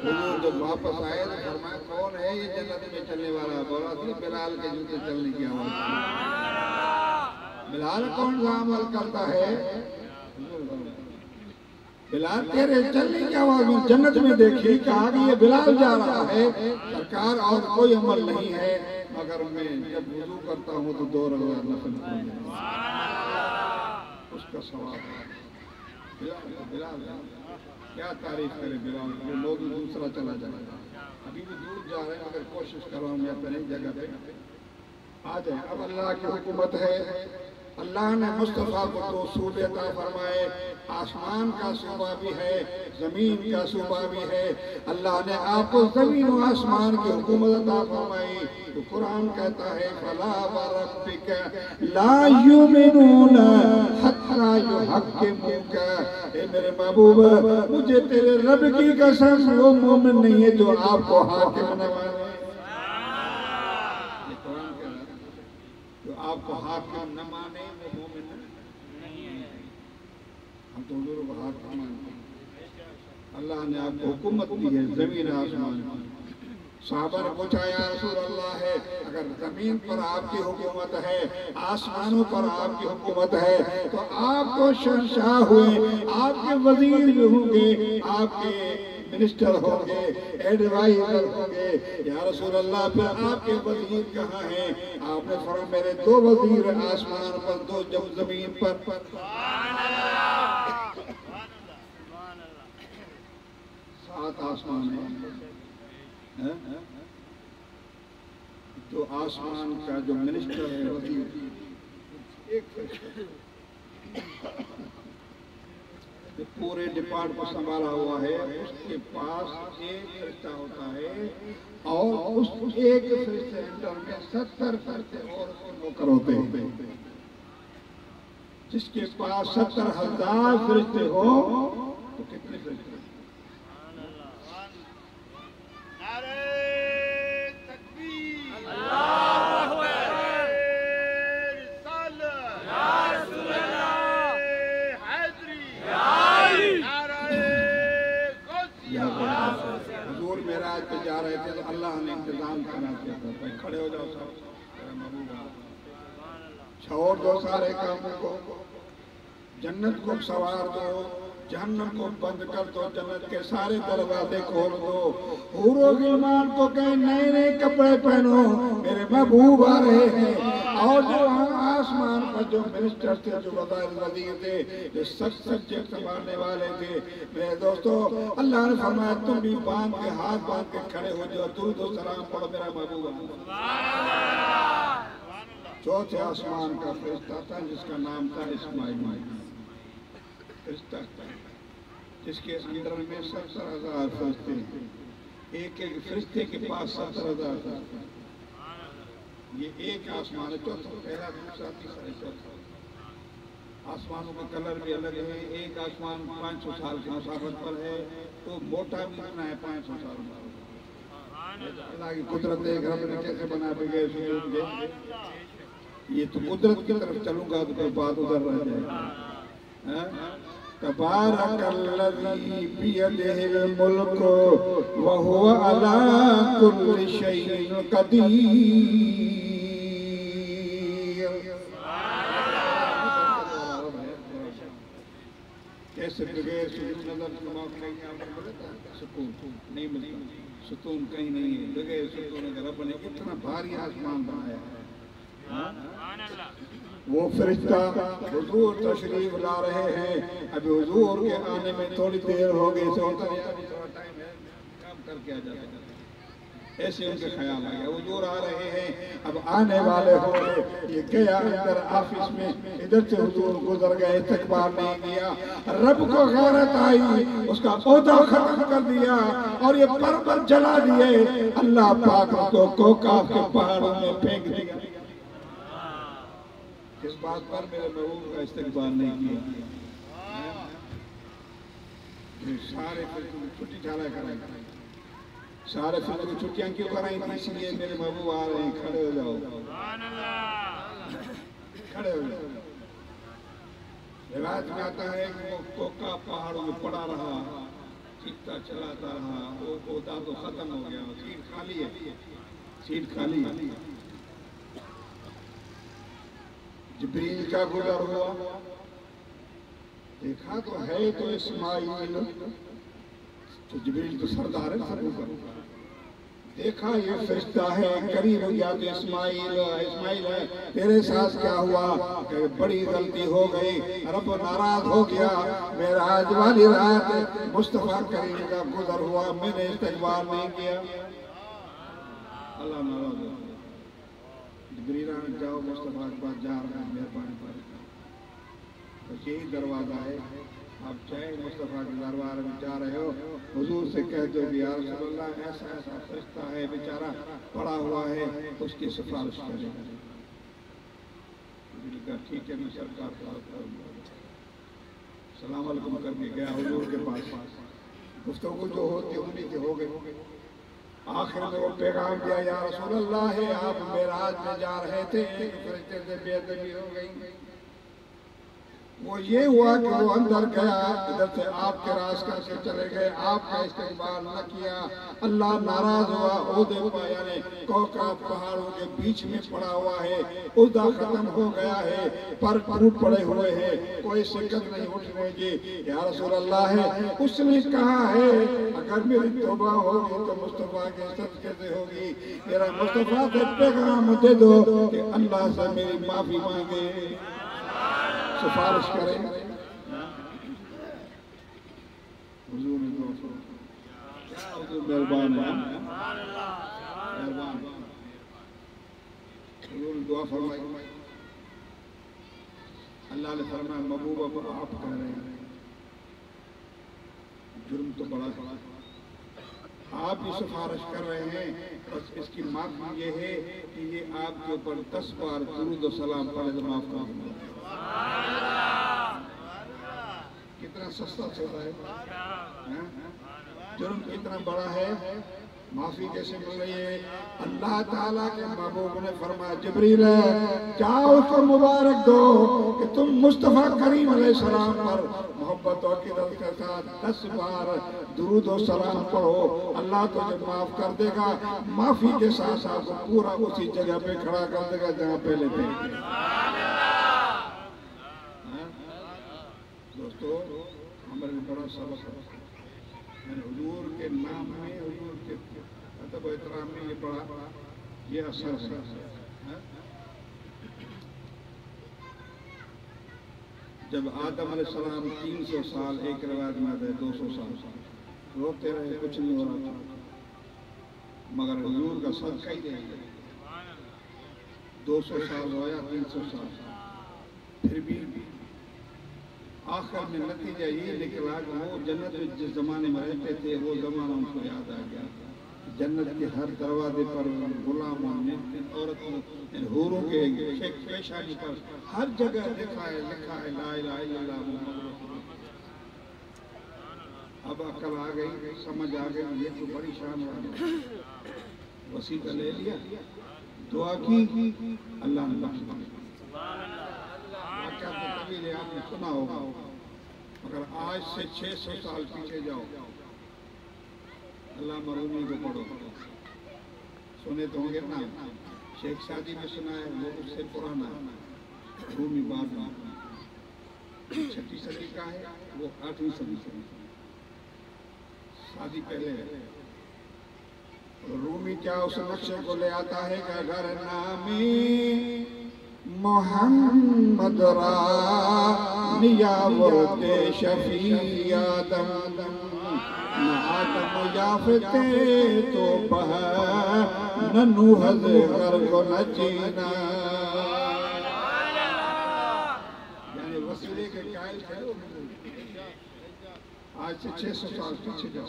حضور جب واپس آئے تو فرمایا کون ہے یہ جنت میں چلنے والا؟ بولا تھی بلال کے جوتے چلنے کی آواز تھی۔ بلال کون سا عمل کرتا ہے؟ بلال تیرے چلنے کی آواز میں جنت میں دیکھی، کہا کہ یہ بلال جا رہا ہے سرکار، اور کوئی عمل نہیں ہے مگر میں جب وضو کرتا ہوں تو 2 رکعت نفل پڑھتا ہوں، اس کا ثواب ہے۔ بلال کیا تعریف کرے بلال، وہ لوگ دوسرا چلا جائے گا، ابھی بھی دور جا رہے ہیں، اگر کوشش کرو میں اپنی جگہ پہ آ جائیں۔ اب اللہ کی حکومت ہے، اللہ نے مصطفیٰ کو 2 صوبے عطا فرمائے، آسمان کا صوبہ بھی ہے، زمین کا صوبہ بھی ہے۔ اللہ نے آپ کو زمین و آسمان کی حکومت عطا فرمائی، تو قرآن کہتا ہے فَلَا وَرَبِّكَ لَا يُؤْمِنُونَ حَتَّىٰ يُحَكِّمُوكَ۔ اے میرے محبوب، مجھے تیرے رب کی قسم وہ مومن نہیں ہے جو آپ کو حاکم نہ مانے۔ آپ کو حاکم نہ مانے وہ مومن نہیں ہے۔ ہم تو حضور کو حاکم مانتے ہیں۔ اللہ نے آپ کو حکومت دی ہے زمین آسمان کی۔ صحابہ نے پوچھا یا رسول اللہ ہے، اگر زمین پر آپ کی حکومت ہے، آسمانوں پر آپ کی حکومت ہے، تو آپ کو شہنشاہ ہوئے، آپ کے وزیر بھی ہوں گے، آپ کے منسٹر ہوں گے، ایڈوائزر ہوں گے، یا رسول اللہ پھر آپ کے وزیر کہاں ہیں؟ آپ نے فرمایا میرے 2 وزیر آسمان پر، 2 جب زمین پر۔ 7 آسمان ہیں، جو آسمان کا جو منسٹر ہے وزیر، ایک پورے ڈپارٹ کو سنبھالا ہوا ہے، اس کے پاس ایک فرشتہ ہوتا ہے، اور اس ایک فرشتے انڈر میں 70 فرشتے اور نوکر ہوتے ہیں۔ جس کے پاس 70,000 فرشتے ہو تو کتنے فرشتے؟ حضور معراج پہ جا رہے تھے تو اللہ نے انتظام کرا دیا تھا، کھڑے ہو جاؤ سب، چھوڑ دو سارے کاموں کو، جنت کو سوار دو، جہنم کو بند کر دو، جنت کے سارے دروازے کھول دو، حور و غلمان کو کہیں نئے نئے کپڑے پہنو، میرے محبوب آ رہے ہیں۔ اور جو آسمان پر جو منسٹر تھے، جو وزیر تھے، جو سچ سنبھالنے والے تھے، میرے دوستو اللہ نے فرمایا تم بھی باندھ کے ہاتھ باندھ کے کھڑے ہو جاؤ، درود و سلام پڑھو میرا محبوب۔ چوتھے آسمان کا فرشتہ تھا جس کا نام تھا اسماعیل، فرشتہ تھا جس کے اندر میں 70,000 فرشتے ہیں۔ ایک ایک فرشتے کے پاس 70,000 تھا. یہ ایک آسمان ہے، چوتھا پہلا دوسرا تیسرا چوتھا. آسمانوں کا کلر بھی الگ ہے. ایک آسمان 500 سال کے مسافت پر ہے، تو موٹا بھی اتنا ہے 500 سال میں. اللہ کی قدرت ہے، رب نے کیسے بنا بغیر سجود کے. یہ تو قدرت کی طرف چلوں گا تو پھر بات ادھر رہ جائے گا. تبارک الذی بیدہ الملک وہو علی کل شیء قدیر. کیسے بغیر سجود نظر دماغ نہیں آتا، سکون نہیں ملتا. ستون کہیں نہیں ہے بغیر ستون. اگر رب نے اتنا بھاری آسمان بنایا ہے. وہ فرشتہ حضور تشریف لا رہے ہیں. ابھی حضور کے آنے میں تھوڑی دیر ہو گئی، کام کر کے آ جاتا. ایسے ان کے خیال آ گیا حضور آ رہے ہیں، اب آنے والے ہوں گے. یہ گیا اندر آفس میں، ادھر سے حضور گزر گئے، استقبال نہیں کیا. رب کو غیرت آئی، اس کا عہدہ ختم کر دیا اور یہ پربت جلا دیے. اللہ پاک کو کوکاف کے پہاڑوں میں پھینک دیا. اس بات پر میرے محبوب کا استقبال نہیں کیا. سارے چھٹی چالا کرائیں، سارے فطر کی چھٹیاں کیوں کرائیں تھی؟ اس لیے میرے محبوب آ رہے ہیں. کھڑے ہو جاؤ، کھڑے ہو جاؤ. روایت میں آتا ہے کہ وہ کوکا پہاڑوں میں پڑا رہا، چیختا چلاتا رہا. وہ عہدہ تو ختم ہو گیا، سیٹ خالی ہے، سیٹ خالی ہے. جبریل کا گزر ہوا، دیکھا تو ہے تو اسماعیل. تو جبریل تو سردار ہے سب اوپر. دیکھا یہ فرشتہ ہے، قریب ہو گیا تو اسماعیل ہے، تیرے ساتھ کیا ہوا؟ کہ بڑی غلطی ہو گئی، رب ناراض ہو گیا. معراج والی رات مصطفیٰ کریم کا گزر ہوا، میں نے استقبال نہیں کیا. اللہ ناراض ہو گیا. جبریل جاؤ مصطفیٰ کے پاس، جا رہا ہے، مہربانی پر. بس یہی دروازہ ہے. آپ چاہے مصطفیٰ کے دربار میں جا رہے ہو، حضور سے کہہ دو کہ یا رسول اللہ ایسا ایسا فرشتہ ہے بیچارہ پڑا ہوا ہے، اس کی سفارش کریں. ٹھیک ہے، میں سرکار کو کروں گا. سلام علیکم کر کے گیا حضور کے پاس. گفتگو جو ہوتی انہی کی ہو گئی. آخر میں وہ پیغام دیا، یا رسول اللہ ہے آپ معراج میں جا رہے تھے، فرشتے سے بے ادبی ہو گئی. وہ یہ ہوا کہ وہ اندر گیا، ادھر سے آپ کے راز کر کے چلے گئے، آپ کا استقبال نہ کیا. اللہ ناراض ہوا. عہدے پر یعنی کوکب پہاڑوں کے بیچ میں پڑا ہوا ہے، عہدہ ختم ہو گیا ہے، پر ٹوٹ پڑے ہوئے ہیں، کوئی شکت نہیں اٹھنے کی. یا رسول اللہ ہے، اس نے کہا ہے اگر میری توبہ ہوگی تو مصطفیٰ کے صدقے سے ہوگی. میرا مصطفیٰ سے پیغام دے دو کہ اللہ سے میری معافی مانگے، سفارش کریں. حضور نے دعا فرمائی. کیا حضور مہربان ہے، مہربان. حضور نے دعا فرمائی. اللہ نے فرمایا محبوب اب آپ کہہ رہے ہیں جرم تو بڑا بڑا، آپ بھی سفارش کر رہے ہیں، بس اس کی معافی یہ ہے کہ یہ آپ کے اوپر 10 بار درود و سلام پڑھے تو معاف کر دیں. کتنا سستا سودا ہے، جرم کتنا بڑا ہے، معافی کیسے مل رہی ہے. اللہ تعالیٰ کے محبوب نے فرمایا جبریل جاؤ اس کو مبارک دو کہ تم مصطفیٰ کریم علیہ السلام پر محبت و عقیدت کے ساتھ 10 بار درود و سلام پڑھو، اللہ تجھے معاف کر دے گا. معافی کے ساتھ ساتھ پورا اسی جگہ پہ کھڑا کر دے گا جہاں پہلے تھے. دوستو ہمارے بڑا سبق ہے. حضور کے نام میں، حضور کے ادب و احترام میں یہ بڑا یہ اثر ہے. جب آدم علیہ السلام 300 سال، ایک روایت میں آتا ہے 200 سال روتے رہے، کچھ نہیں ہو رہا تھا، مگر حضور کا صدقہ ہی دے گئے. 200 سال رویا، 300 سال، پھر بھی آخر میں نتیجہ یہ نکلا کہ وہ جنت میں جس زمانے میں رہتے تھے وہ زمانہ ان کو یاد آ گیا. جنت کے ہر دروازے پر غلاموں نے عورتوں حوروں کے پیشانی پر ہر جگہ لکھا ہے لا الہ الا اللہ محمد رسول اللہ۔ اب عقل آ گئی، سمجھ آ گئی، یہ تو بڑی شان والی وسیلہ لے لیا، دعا کی، اللہ نے بخش دیا۔ واقعہ تو طویل ہے، آپ نے سنا ہوگا، مگر آج سے 600 سال پیچھے جاؤ، علامہ رومی کو پڑھو، سنے تو ہوں گے نا، شیخ سعدی میں سنا ہے، وہ اس سے پرانا ہے، رومی بعد میں 6 صدی کا ہے، وہ 8ویں صدی سے شادی پہلے ہے۔ رومی کیا اس نقشے کو لے آتا ہے کہ اگر نامی محمد را نیاورد شفیع آدم نہ آدم یافتے تو بہ نہ نوح غر کو نہ جینا، یعنی وسیلے کے قائل ہے۔ آج سے 600 سال پیچھے جاؤ،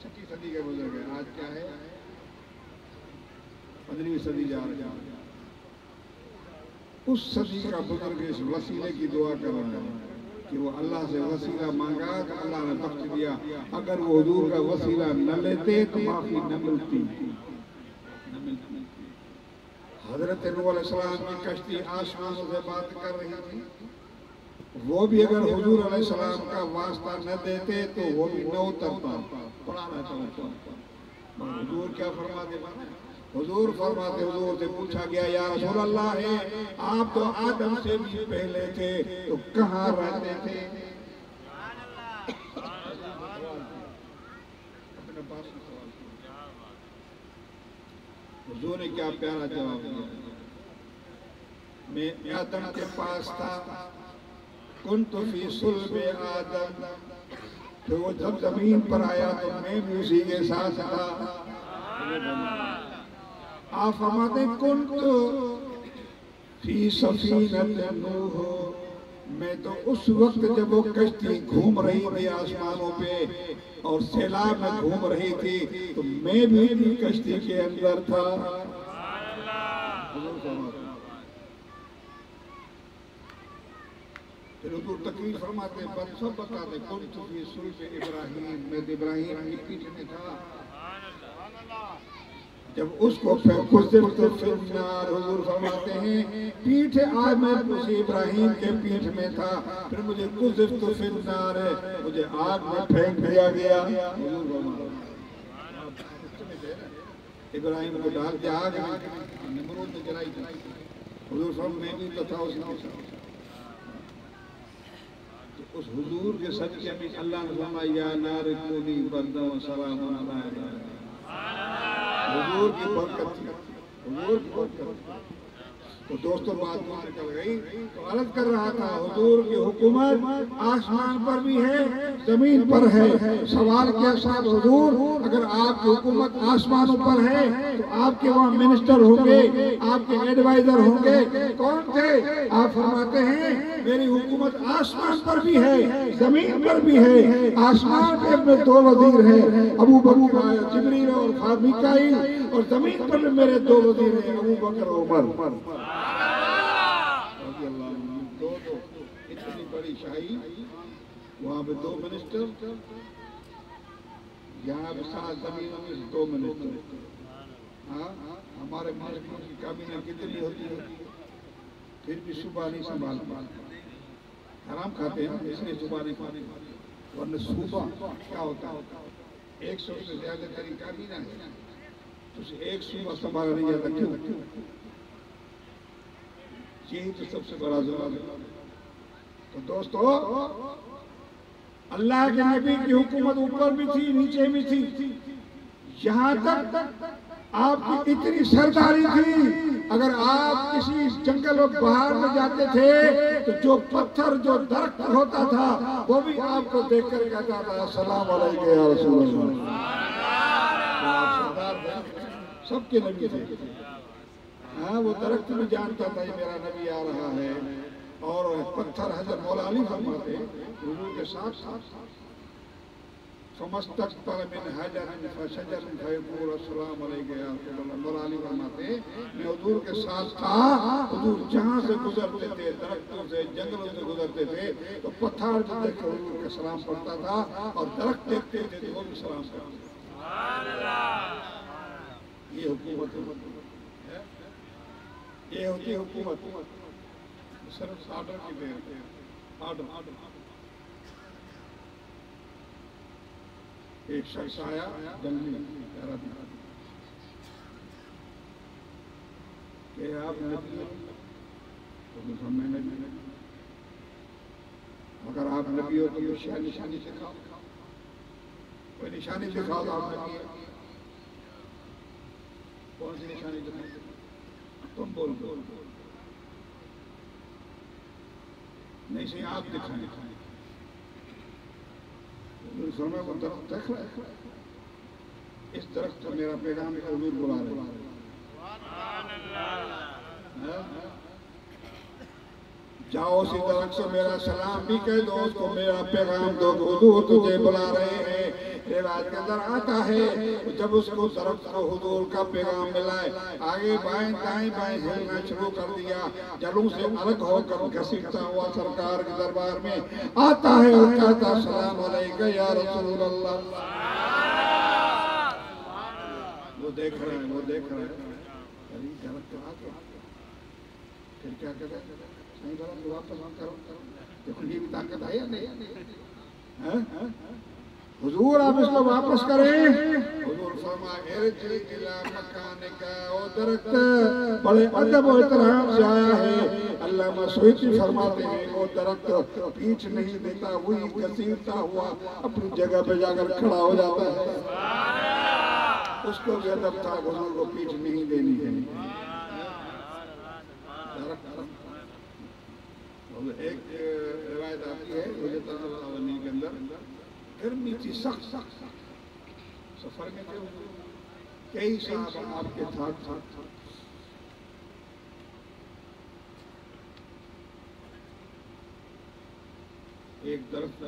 6 صدی کے بزرگ ہیں، آج کیا ہے 15ویں صدی جا رہے ہیں۔ اس صدی کا بزرگ اس وسیلے کی دعا کر رہا ہے کہ وہ اللہ سے وسیلہ مانگا تو اللہ نے بخش دیا، اگر وہ حضور کا وسیلہ نہ لیتے تو معافی نہ ملتی۔ حضرت نوح علیہ السلام کی کشتی آسمانوں سے بات کر رہی تھی، وہ بھی اگر حضور علیہ السلام کا واسطہ نہ دیتے تو وہ بھی نہ اترتا، پڑا رہتا ہوتا۔ حضور کیا فرماتے؟ حضور فرماتے، حضور سے پوچھا گیا یا رسول اللہ ہے آپ تو آدم سے بھی پہلے تھے تو کہاں رہتے تھے؟ حضور نے کیا پیارا جواب دیا، میں آدم کے پاس تھا، کنت فی صلب آدم، پھر وہ جب زمین پر آیا تو میں بھی اسی کے ساتھ تھا۔ آپ فرماتے کنت فی سفینۃ نوح، میں تو اس وقت جب وہ کشتی گھوم رہی تھی آسمانوں پہ اور سیلاب میں گھوم رہی تھی تو میں بھی کشتی کے اندر تھا۔ پھر حضور تقریر فرماتے سب بتاتے کنت فی صلب ابراہیم، میں ابراہیم کی پیٹھ میں تھا، جب اس کو قذفت فی النار، حضور فرماتے ہیں پیٹھ آج میں اسی ابراہیم کے پیٹھ میں تھا، پھر مجھے قذفت فی النار ہے، مجھے آگ میں پھینک دیا گیا۔ ابراہیم کو ڈال دیا آگ میں، نمرود نے جلائی تھی، حضور فرماتے میں بھی تو تھا اسی کے ساتھ۔ اس حضور کے صدقے میں اللہ نے فرمایا یا نار کونی بردا و سلام علی ابراہیم، حضور کی برکت تھی، حضور کی برکت تھی۔ تو دوستوں بات نکل گئی تو عرض کر رہا تھا حضور کی حکومت آسمان پر بھی ہے زمین پر ہے۔ سوال کیا صاحب حضور اگر آپ کی حکومت آسمانوں پر ہے تو آپ کے وہاں منسٹر ہوں گے، آپ کے ایڈوائزر ہوں گے، کون تھے؟ آپ فرماتے ہیں میری حکومت آسمان پر بھی ہے زمین پر بھی ہے۔ آسمان پہ اپنے 2 وزیر ہیں، ابو بکر جبریل اور میکائیل، اور زمین پر میرے 2 وزیر ہیں، ابو بکر اور عمر۔ اتنی بڑی شاہی، وہاں پہ 2 منسٹر، یہاں پہ 7 زمینوں میں 2 منسٹر۔ ہمارے ملک کی کابینہ کتنی ہوتی ہے، پھر بھی صوبہ نہیں سنبھال پاتے، حرام کھاتے ہیں اس لیے صوبہ نہیں پاتے، ورنہ صوبہ کیا ہوتا ہے 100 سے زیادہ تری کابینہ ہے، تو اسے ایک صوبہ سنبھالا نہیں جاتا، کیوں؟ یہی تو سب سے بڑا ظلم ہے۔ تو دوستو اللہ کے نبی کی حکومت اوپر بھی تھی نیچے بھی تھی، یہاں تک آپ کی اتنی سرداری تھی اگر آپ کسی جنگل و بہار میں جاتے تھے تو جو پتھر جو درخت ہوتا تھا وہ بھی آپ کو دیکھ کر کہتا تھا السلام علیکم یا رسول اللہ۔ سب کے نبی تھے، ہاں وہ درخت بھی جانتا تھا یہ میرا نبی آ رہا ہے، اور پتھر حضرت مولا علی فرماتے حضور کے ساتھ فمستقبل من حجر فشجر فیقول السلام علیکم یا رسول اللہ. مولا علی فرماتے ہیں میں حضور کے ساتھ تھا. حضور جہاں سے گزرتے تھے درختوں سے جنگلوں سے گزرتے تھے تو پتھر جو دیکھ کر حضور کے سلام پڑھتا تھا اور درخت دیکھتے تھے تو وہ بھی سلام کرتے تھے. یہ حکومت ہے, یہ ہوتی حکومت. صرف آرڈر کی دیر آرڈر. ایک شخص آیا جنگلی کہ آپ نبی تو میں نبی, اگر آپ نبی ہو تو نشانی دکھاؤ, کوئی نشانی دکھاؤ تو آپ نبی. کون سی نشانی دکھاؤ تم بول نہیں سے آپ دکھائیں. فرمایا وہ درخت دیکھ رہا ہے, اس درخت کو میرا پیغام حضور بلا رہے ہیں. جاؤ اسی درخت سے میرا سلام بھی کہہ دو, اس کو میرا پیغام دو, حضور تجھے بلا رہے ہیں. روایت کے اندر آتا ہے جب اس کو درخت کو حضور کا پیغام ملا ہے, آگے بائیں دائیں بائیں ہلنا شروع کر دیا, جلوں سے الگ ہو کر گھسیٹتا ہوا سرکار کے دربار میں آتا ہے اور کہتا السلام علیکم یا رسول اللہ. وہ دیکھ رہے ہیں درخت آ گیا, پھر کیا کرے نہیں درخت واپس کرو. دیکھو یہ بھی طاقت ہے یا نہیں؟ حضور آپ اس کو واپس کریں. حضور فرمایا ارجع الی مکانک, وہ درخت بڑے ادب و احترام سے آیا ہے. علامہ سیوطی فرماتے ہیں وہ درخت پیچھ نہیں دیتا, وہی گھسیٹتا ہوا اپنی جگہ پہ جا کر کھڑا ہو جاتا ہے. اس کو بھی ادب تھا, حضور کو پیچھ نہیں دینی ہے. ایک روایت آتی ہے کے اندر گرمی تھی سخت سفر میں تھے, کئی صحابہ آپ کے ساتھ. ایک درخت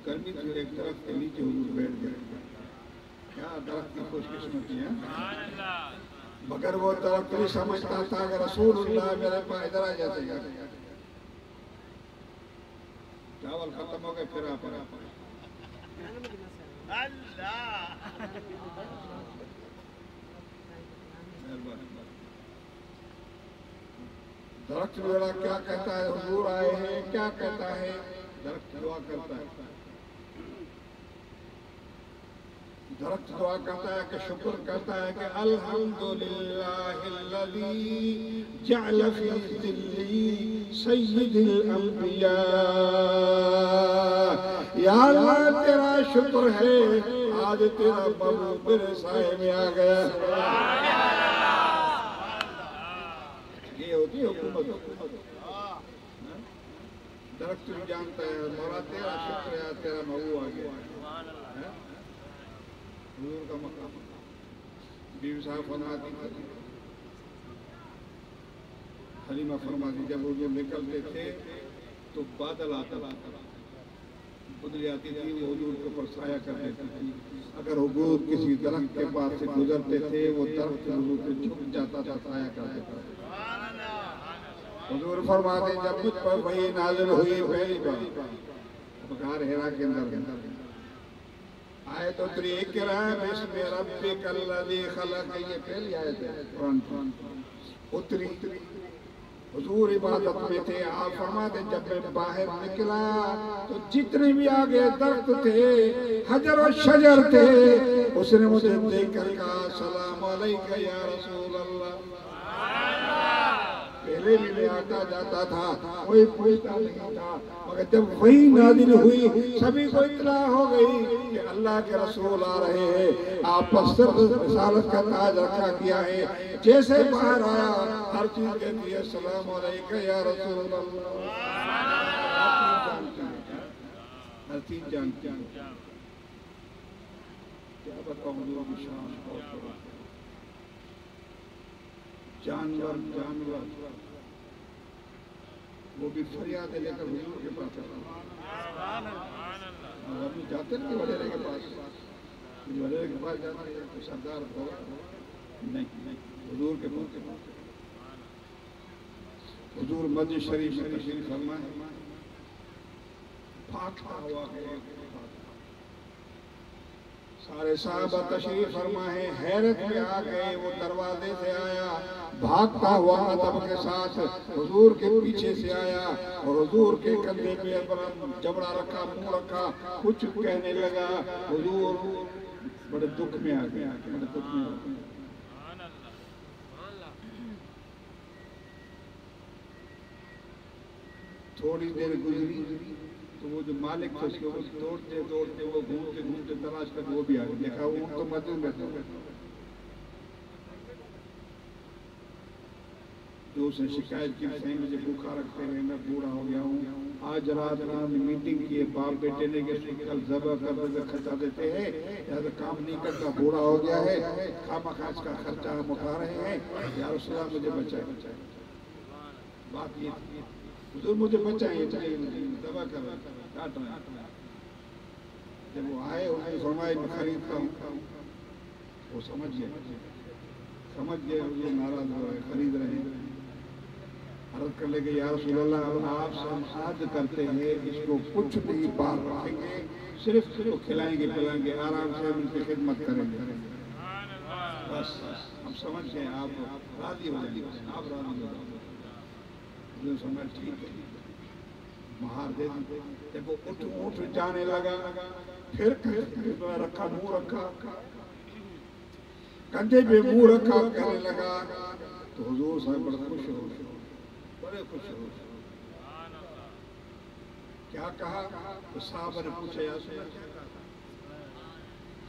گرمی تھی, ایک درخت کے نیچے حضور بیٹھ گئے. کیا درخت کی خوش قسمتی ہے, مگر وہ درخت نہیں سمجھتا تھا کہ رسول اللہ میرے پاس ادھر آ جاتے. چاول ختم ہو گئے پھر آپ درخت میرا کیا کہتا ہے, حضور آئے ہیں کیا کہتا ہے. درخت دعا کرتا ہے, درخت دعا کرتا ہے کہ شکر کرتا ہے کہ الحمدللہ الذی جعل فی ظلی سید الانبیاء. یا اللہ تیرا شکر ہے آج تیرا بابو میرے سائے میں آ گیا. یہ ہوتی حکومت. درخت بھی جانتا ہے مولا تیرا شکر ہے تیرا بابو آ گیا. حضور کا مقام. بیوی صاحب فرماتی تھی, حلیمہ فرماتی جب حضور نکلتے تھے تو بادل آتا تھا, بدلی آتی تھی, وہ حضور کے اوپر سایہ کر دیتی تھی. اگر حضور کسی درخت کے پاس سے گزرتے تھے وہ درخت حضور پہ جھک جاتا تھا, سایہ کر دیتا تھا. حضور فرماتے جب مجھ پر وحی نازل ہوئی پہلی بار غار حرا کے اندر آیت اتری اقرا بسم ربک الذی خلق, یہ پہلی آیت ہے قرآن اتری. حضور عبادت میں تھے, آپ فرماتے جب میں باہر نکلا تو جتنے بھی آگے درخت تھے حجر و شجر تھے, اس نے مجھے دیکھ کر کہا السلام علیکم یا رسول اللہ. پہلے بھی میں آتا جاتا تھا, کوئی پوچھتا نہیں تھا, مگر جب وحی نازل ہوئی سبھی کو اطلاع ہو گئی کہ اللہ کے رسول آ رہے ہیں. آپ پر صرف رسالت کا تاج رکھا گیا ہے. جیسے باہر آیا ہر چیز کہتی ہے السلام علیکم یا رسول اللہ. ہر چیز جانتی ہیں. کیا بتاؤں حضور کی شان بہت بڑا. جانور وہ بھی فریاد لے کر حضور کے پاس آتا. آدمی جاتے نہیں وڈیرے کے پاس، وڈیرے کے پاس جاتے ہیں تو سردار ہوگا نہیں، حضور کے پاس حضور مسجد شریف میں تشریف فرما ہے، بھاگتا ہوا گئے، سارے صحابہ تشریف فرما ہے، حیرت میں آ گئے، وہ دروازے سے آیا بھاگتا ہوا ادب کے ساتھ حضور کے پیچھے سے آیا اور حضور کے کندھے پہ اپنا جبڑا رکھا، منہ رکھا، کچھ کہنے لگا، حضور بڑے دکھ میں آ گیا، بڑے دکھ میں آ گیا۔ تھوڑی دیر گزری تو وہ جو مالک تھا اس کو دوڑتے دوڑتے وہ گھومتے گھومتے تلاش کر وہ بھی آ گیا، دیکھا وہ تو مسجد میں تھا، جو اس نے شکایت کی صحیح مجھے بھوکا رکھتے ہیں، میں بوڑھا ہو گیا ہوں، آج رات میں میٹنگ کی ہے، باپ بیٹے نے کہ کل ذبح کر دے خرچہ دیتے ہیں، لہذا کام نہیں کرتا، بوڑھا ہو گیا ہے، خامخواہ اس کا خرچہ ہم اٹھا رہے ہیں، یا رسول اللہ مجھے بچائے۔ بات یہ تھی حضور مجھے بچائیں، ذبح کر رہا ہے، کاٹ رہا ہے۔ جب وہ آئے انہوں نے فرمایا میں خریدتا ہوں، وہ سمجھ گئے حضور ناراض ہو رہے خرید رہے ہیں، عرض کر لے کہ یا رسول اللہ آپ سے ہم عہد کرتے ہیں اس کو کچھ نہیں بار رکھیں گے، صرف اس کو کھلائیں گے پلائیں گے، آرام سے ہم ان کی خدمت کریں گے، بس ہم سمجھ گئے آپ راضی ہو جائیں، آپ راضی ہو جائیں۔ حضور سمجھ ٹھیک ہے، مہار دے دی۔ جب وہ اٹھ جانے لگا پھر رکھا، منہ رکھا، کندھے پہ منہ رکھا، کہنے لگا تو حضور صاحب بڑے خوش ہو گئے، بڑے خوش ہو گئے۔ کیا کہا تو صحابہ نے پوچھا یا رسول اللہ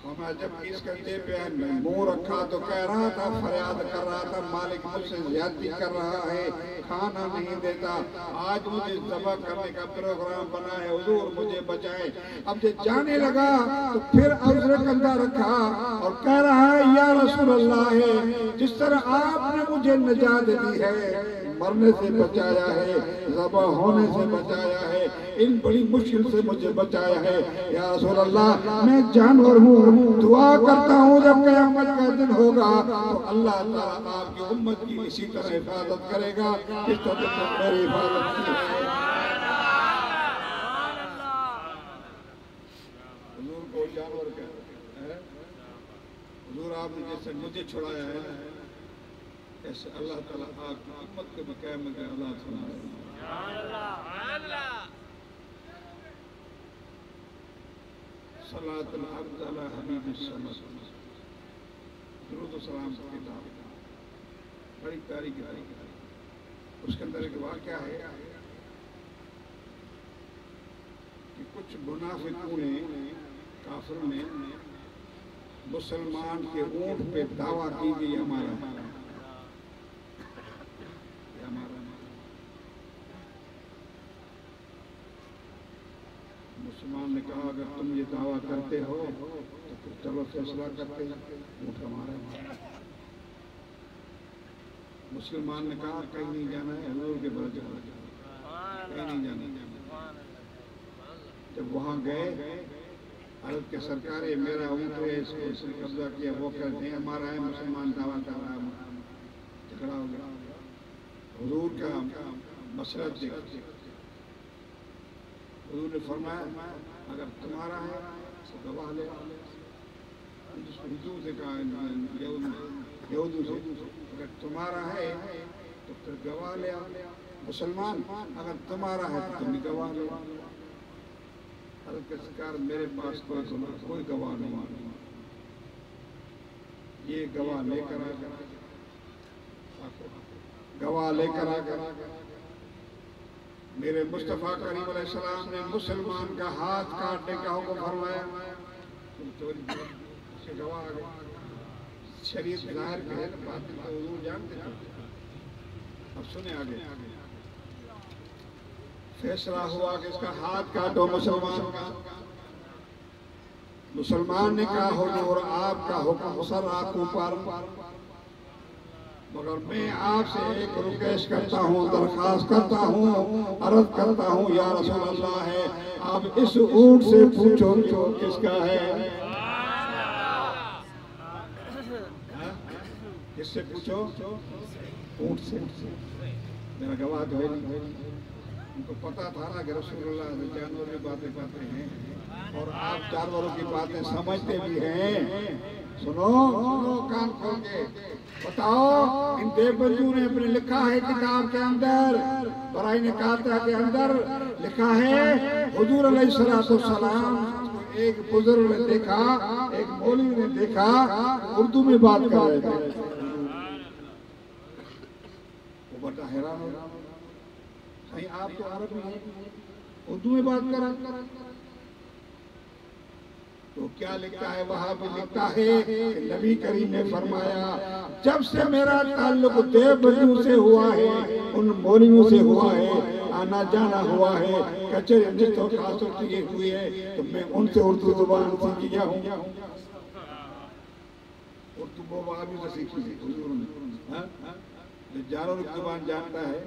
ہمیں جب اس کندھے پہ منہ رکھا تو کہہ رہا تھا، فریاد کر رہا تھا مالک مجھ سے زیادتی کر رہا ہے، کھانا نہیں دیتا، آج مجھے ذبح کرنے کا پروگرام بنا ہے، حضور مجھے بچائے۔ اب جب جانے لگا تو پھر ابر کندھا رکھا اور کہہ رہا ہے یا رسول اللہ ہے جس طرح آپ نے مجھے نجات دی ہے، مرنے سے بچایا ہے، ذبح ہونے سے بچایا ہے، ان بڑی مشکل سے مجھے بچایا ہے، یا رسول اللہ میں جانور ہوں، دعا کرتا ہوں جب قیامت کا دن ہوگا تو اللہ تعالیٰ آپ کی امت کی اسی طرح حفاظت کرے گا جس طرح میری حفاظت کی ہے۔ حضور کو جانور کہتے ہیں، حضور آپ نے جیسے مجھے چھڑایا ہے ایسے اللہ تعالیٰ آپ کی امت کو بھی قیامت کا عذاب سنائے گا۔ صلاۃ العبد علی حبیب الصمد، درود و سلام کی کتاب، بڑی پیاری کتاب۔ اس کے اندر ایک واقعہ ہے کہ کچھ منافقوں نے، کافروں نے مسلمان کے اونٹ پہ دعویٰ کی کہ یہ ہمارا ہے، مسلمان نے کہا اگر تم یہ دعویٰ کرتے ہو تو پھر چلو فیصلہ کرتے ہیں، اونٹ ہمارا ہے۔ مسلمان نے کہا کہیں نہیں جانا ہے، حضور کے بعد کہیں نہیں جانا۔ جب وہاں گئے عرض کے سرکار میرا اونٹ ہے، اس کو اس نے قبضہ کیا، وہ کہتے ہیں ہمارا ہے، مسلمان دعویٰ کر رہا ہے، جھگڑا ہو گیا۔ حضور کا مسئلہ دیکھ، حضور نے فرمایا اگر تمہارا ہے تو گواہ لے، ہندو سے کہا یہودوں سے اگر تمہارا ہے تو پھر گواہ لے، مسلمان اگر تمہارا ہے تو تم بھی گواہ لے۔ حضرت کے سرکار میرے پاس کوئی گواہ نہیں، یہ گواہ لے کر آ گیا، گواہ لے کر آ گیا۔ میرے مصطفیٰ کریم علیہ السلام نے مسلمان کا ہاتھ کاٹنے کا حکم فرمایا، سے گواہ آ گئے۔ شریعت ظاہر کے ہے، باطن کو حضور جانتے تھے۔ اب سنیں آگے، فیصلہ ہوا کہ اس کا ہاتھ کاٹو مسلمان کا۔ مسلمان نے کہا حضور آپ کا حکم سر آنکھوں پر، مگر میں آپ سے ایک ریکویسٹ کرتا ہوں، درخواست کرتا ہوں، عرض کرتا ہوں یا رسول اللہ ہے آپ اس اونٹ سے پوچھو کس کا ہے؟ کس سے پوچھو؟ اونٹ سے۔ میرا گواہ تو ہے نہیں، ان کو پتا تھا نا کہ رسول اللہ جانور کی باتیں کرتے ہیں اور آپ جانوروں کی باتیں سمجھتے بھی ہیں۔ سنو کان کھول کے بتاؤ، ان دیوبندیوں نے اپنے لکھا ہے کتاب کے اندر، برائی نے کہا کے اندر لکھا ہے حضور علیہ السلام ایک بزرگ نے دیکھا، ایک مولوی نے دیکھا اردو میں بات کر رہے تھے، وہ بڑا حیران ہو رہا، صحیح آپ تو عربی ہیں اردو میں بات کر رہا، تو کیا لکھتا ہے؟ وہاں بھی لکھتا ہے کہ نبی کریم نے فرمایا جب سے میرا تعلق دیوبندیوں سے ہوا ہے، ان مولویوں سے ہوا ہے، آنا جانا ہوا ہے، کچہری نشت و خاصوں کی ہوئی ہے، تو میں ان سے اردو زبان سیکھ گیا ہوں۔ اردو کو وہاں بھی سے سیکھی ہے حضور نے، جانور کی زبان جانتا ہے،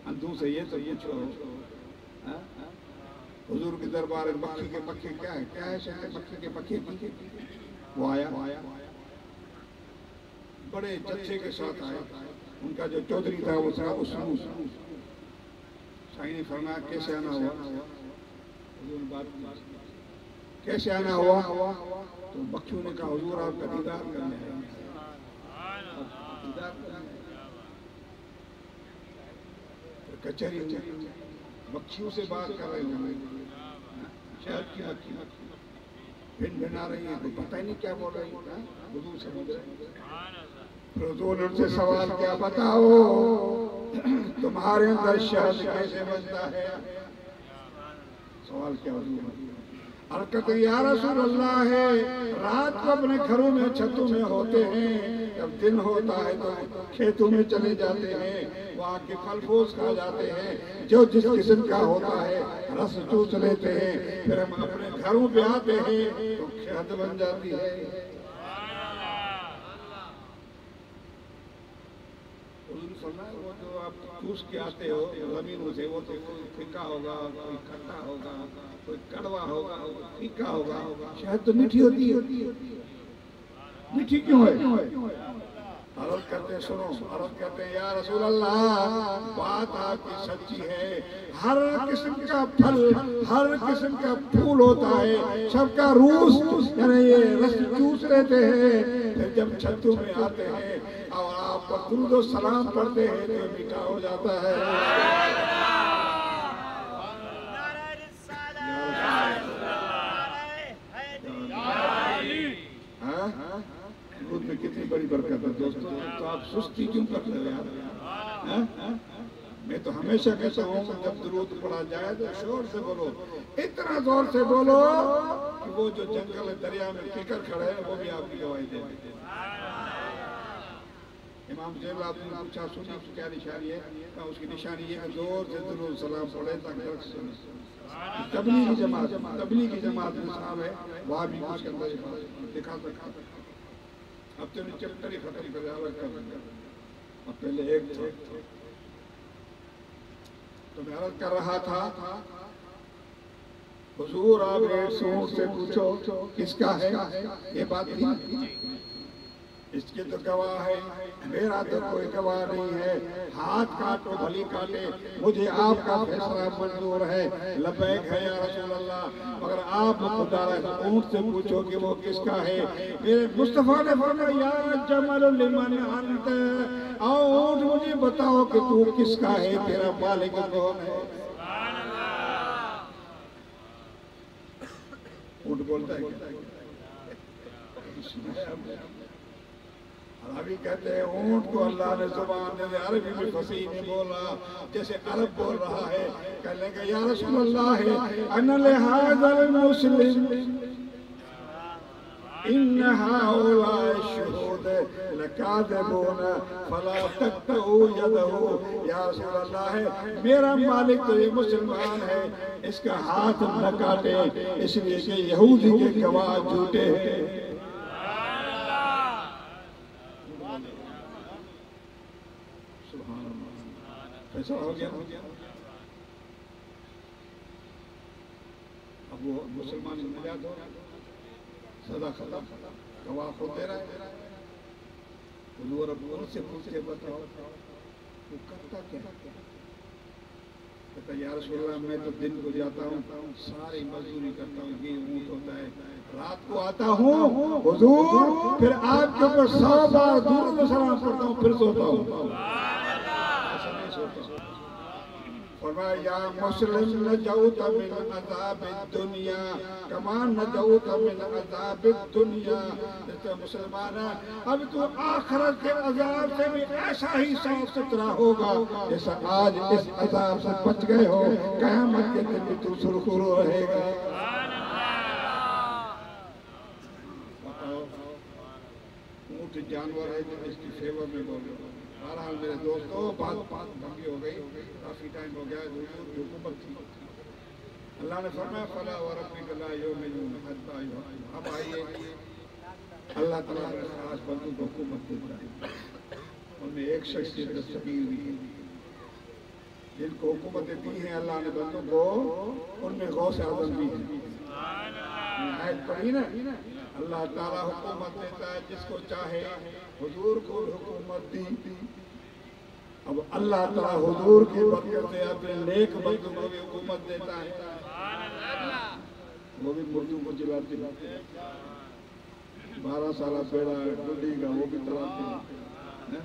اندھوں سے یہ تو پوچھو حضور کے دربار مکھی کے مکھی کیا ہے؟ کیا ہے شہر مکھی کے مکھی؟ وہ آیا بڑے جتھے کے ساتھ آیا، ان کا جو چودھری تھا وہ تھا اسلو، شاہی نے فرمایا کیسے آنا ہوا؟ حضور نے بات کیسے آنا ہوا؟ تو مکھیوں نے کہا حضور آپ کا دیدار کرنے آئے، کچہری مکھیوں سے بات کر رہے ہیں، شہد کی مکھی بھن بھنا رہی ہیں، کوئی پتہ ہی نہیں کیا بول رہی ہیں، حضور سے مل رہے ہیں۔ پھر حضور نے ان سے سوال کیا، بتاؤ تمہارے اندر شہد کیسے بنتا ہے؟ سوال کیا حضور؟ حرکت یا رسول اللہ ہے، رات کو اپنے گھروں میں چھتوں میں ہوتے ہیں، جب دن ہوتا ہے تو کھیتوں میں چلے جاتے ہیں، وہاں کے پھل پھوس کھا جاتے ہیں، جو جس قسم کا ہوتا ہے رس چوس لیتے ہیں، پھر ہم اپنے گھروں پہ آتے ہیں تو شہد بن جاتی ہے۔ وہ جو آپ چوس کے آتے ہو زمینوں سے، وہ تو کوئی پھیکا ہوگا، کوئی کھٹا ہوگا، کوئی کڑوا ہوگا، کوئی پھیکا ہوگا، شہد تو میٹھی ہوتی ہے، میٹھی کیوں ہے؟ عرض کرتے ہیں سنو، عرض کرتے ہیں یا رسول اللہ بات آپ کی سچی ہے، ہر قسم کا پھل، ہر قسم کا پھول ہوتا ہے، سب کا روس یعنی یہ رس چوس لیتے ہیں، پھر جب چھتوں میں آتے ہیں اور آپ پر درود و سلام پڑھتے ہیں تو میٹھا ہو جاتا ہے۔ درود میں کتنی بڑی برکت ہے دوستو، تو آپ سستی کیوں کرتے ہو یار؟ میں تو ہمیشہ کہتا ہوں جب درود پڑھا جائے تو شور سے بولو، اتنا زور سے بولو کہ وہ جو جنگل دریا میں کیکر کھڑے ہیں وہ بھی آپ کی گواہی دے۔ امام زین آپ نے پوچھا سنی کی کیا نشانی ہے؟ کہا اس کی نشانی یہ ہے زور سے درود سلام پڑھے تاکہ درخت سنے۔ تبلیغی جماعت میں صاحب ہے، وہاں بھی کچھ کرتا ہے دکھا سکتا۔ اب تو نے چپٹر ہی ختم کر دیا، اب پہلے ایک تھا تو میں عرض کر رہا تھا حضور آپ ایک سونٹ سے پوچھو کس کا ہے، یہ بات نہیں، اس کے تو گواہ ہے، میرا تو کوئی گواہ نہیں ہے، ہاتھ کاٹو بھلی کاٹے، مجھے آپ کا فیصلہ منظور ہے، لبیک ہے یا رسول اللہ، مگر آپ خدا رہا اونٹ سے پوچھو کہ وہ کس کا ہے۔ میرے مصطفیٰ نے فرمایا یا جمل لمن انت، آؤ اونٹ مجھے بتاؤ کہ تو کس کا ہے، تیرا مالک کون ہے؟ اونٹ بولتا ہے عربی کہتے ہیں اونٹ کو اللہ نے زبان دے عربی میں فصیح میں بولا جیسے عرب بول رہا ہے، کہنے کہ یا رسول اللہ انا لہذا المسلم ان هؤلاء الشهود لکاذبون فلا تقطعوا یدہ، یا رسول اللہ میرا مالک تو یہ مسلمان ہے، اس کا ہاتھ نہ کاٹے، اس لیے کہ یہودی کے گواہ جھوٹے ہیں۔ فیصلہ ہو گیا۔ وہ مسلمان نجات ہو سزا ختم گواہ ہوتے رہے حضور اب ان سے پوچھتے بتاؤ وہ کرتا کیا کہتا یا رسول اللہ میں تو دن کو جاتا ہوں ساری مزدوری کرتا ہوں یہ اونٹ ہوتا ہے رات کو آتا ہوں حضور پھر آپ کے اوپر 100 بار درود و سلام پڑھتا ہوں پھر سوتا ہوں ایسا نہیں سوتا فرمایا یا مسلم نجوت من عذاب الدنیا کما نجوت من عذاب الدنیا مسلمان اب تو آخرت کے عذاب سے بھی ایسا ہی صاف ستھرا ہوگا جیسا آج اس عذاب سے بچ گئے ہو قیامت کے دن بھی تو سرخرو رہے گا اونٹ جانور ہے جو اس کی فیور میں بول رہا ہوں بہرحال میرے دوستو بات بھنگی ہو گئی کافی ٹائم ہو گیا حکومت تھی اللہ نے فرمایا فلا وربک لا یؤمنون حتی یحکموا اب آئیے اللہ تعالیٰ نے خاص بندوں کو حکومت دیتا ہے ان میں ایک شخصیت دستگیر بھی ہے جن کو حکومتیں دی ہیں اللہ نے بندوں کو ان میں غوث اعظم بھی ہے آیت پڑھی نا اللہ تعالیٰ حکومت دیتا ہے جس کو چاہے حضور کو حکومت دی اب اللہ تعالیٰ حضور کی برکت سے اپنے نیک بندوں کو بھی حکومت دیتا ہے وہ بھی مردوں کو جلاتے ہیں 12 سالہ بیڑا ڈوڈی کا وہ بھی تلاتے ہیں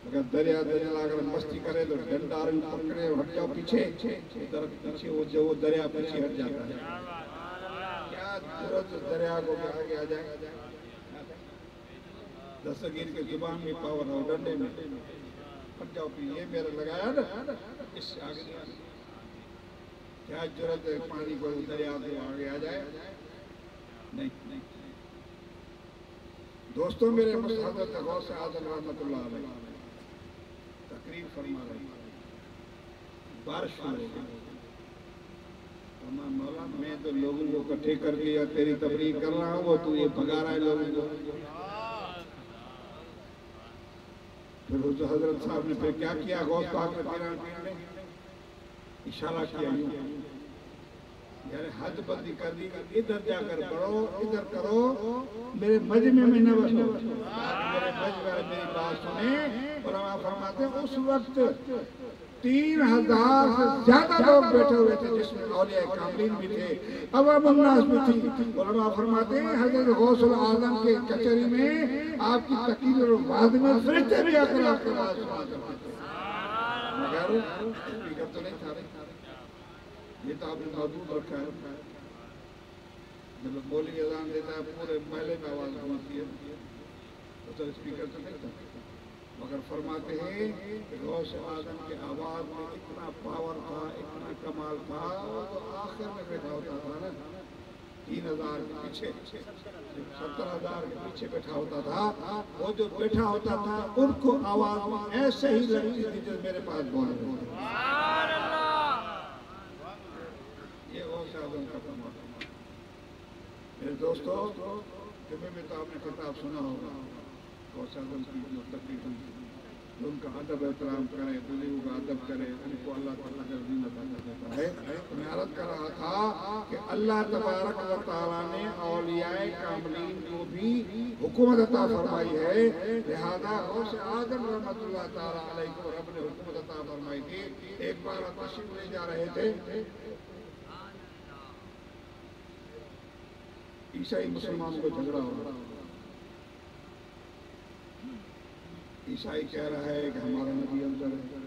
اگر دریا اگر مستی کرے تو ڈنڈا پکڑے ہٹ جاؤ پیچھے پیچھے وہ دریا پیچھے ہٹ جاتا ہے کیا ضرورت دریا کو آگے آ جائے دستگیر کے زبان میں پاور ہو ڈنڈے میں ہٹ جاؤ یہ میرا لگایا نا اس سے آگے کیا ضرورت ہے پانی کو دریا کو آگے آ جائے نہیں دوستوں میرے حضرت غوث اعظم رحمۃ اللہ علیہ تقریر فرما رہے ہیں بارش ہو رہی ہے مولا میں تو لوگوں کو اکٹھے کر دیا تیری تبلیغ کر رہا ہوں وہ تو یہ بھگا رہا ہے لوگوں کو پھر حضرت صاحب نے پھر کیا کیا غوث پاک نے اشارہ کیا یار حد بندی کر دی ادھر جا کر پڑھو ادھر کرو میرے مجمع میں نہ بسو میرے مجمع میں میری بات سنیں علماء فرماتے ہیں اس وقت 3000 سے زیادہ لوگ بیٹھے ہوئے تھے جس میں اولیاء کاملین بھی تھے عوام الناس بھی تھی علماء فرماتے ہیں حضرت غوث الاعظم کے کچہری میں آپ کی تقریر اور وعظ میں فرشتے بھی آ کر آپ کے بات سنا کرتے تھے مگر اسپیکر تو نہیں تھا یہ تو آپ نے محدود رکھا ہے جب بولی اذان دیتا ہے پورے محلے میں آواز ہوتی ہے تو اسپیکر تو نہیں تھا مگر فرماتے ہیں کہ غوث اعظم کے آواز میں اتنا پاور تھا اتنا کمال تھا وہ تو آخر میں بیٹھا ہوتا تھا نا 3000 کے پیچھے 70,000 کے پیچھے بیٹھا ہوتا تھا وہ جو بیٹھا ہوتا تھا ان کو آواز میں ایسے ہی لگتی تھی جو میرے پاس بول رہے ہیں یہ غوث اعظم کا کمال ہے میرے دوستو جمعے میں تو آپ نے خطاب سنا ہوگا غوث اعظم کی جو تقریباً ان کا ادب احترام کرے بزرگوں کا ادب کرے ان کو اللہ تعالیٰ کا دین عطا دیتا ہے میں عرض کر رہا تھا کہ اللہ تبارک و تعالیٰ نے اولیاء کاملین کو بھی حکومت عطا فرمائی ہے لہذا غوث اعظم رحمۃ اللہ تعالیٰ علیہ کو رب نے حکومت عطا فرمائی تھی ایک بار تشریف لے جا رہے تھے عیسائی مسلمان کو جھگڑا ہو رہا عیسائی کہہ رہا ہے کہ ہمارا نبی افضل ہے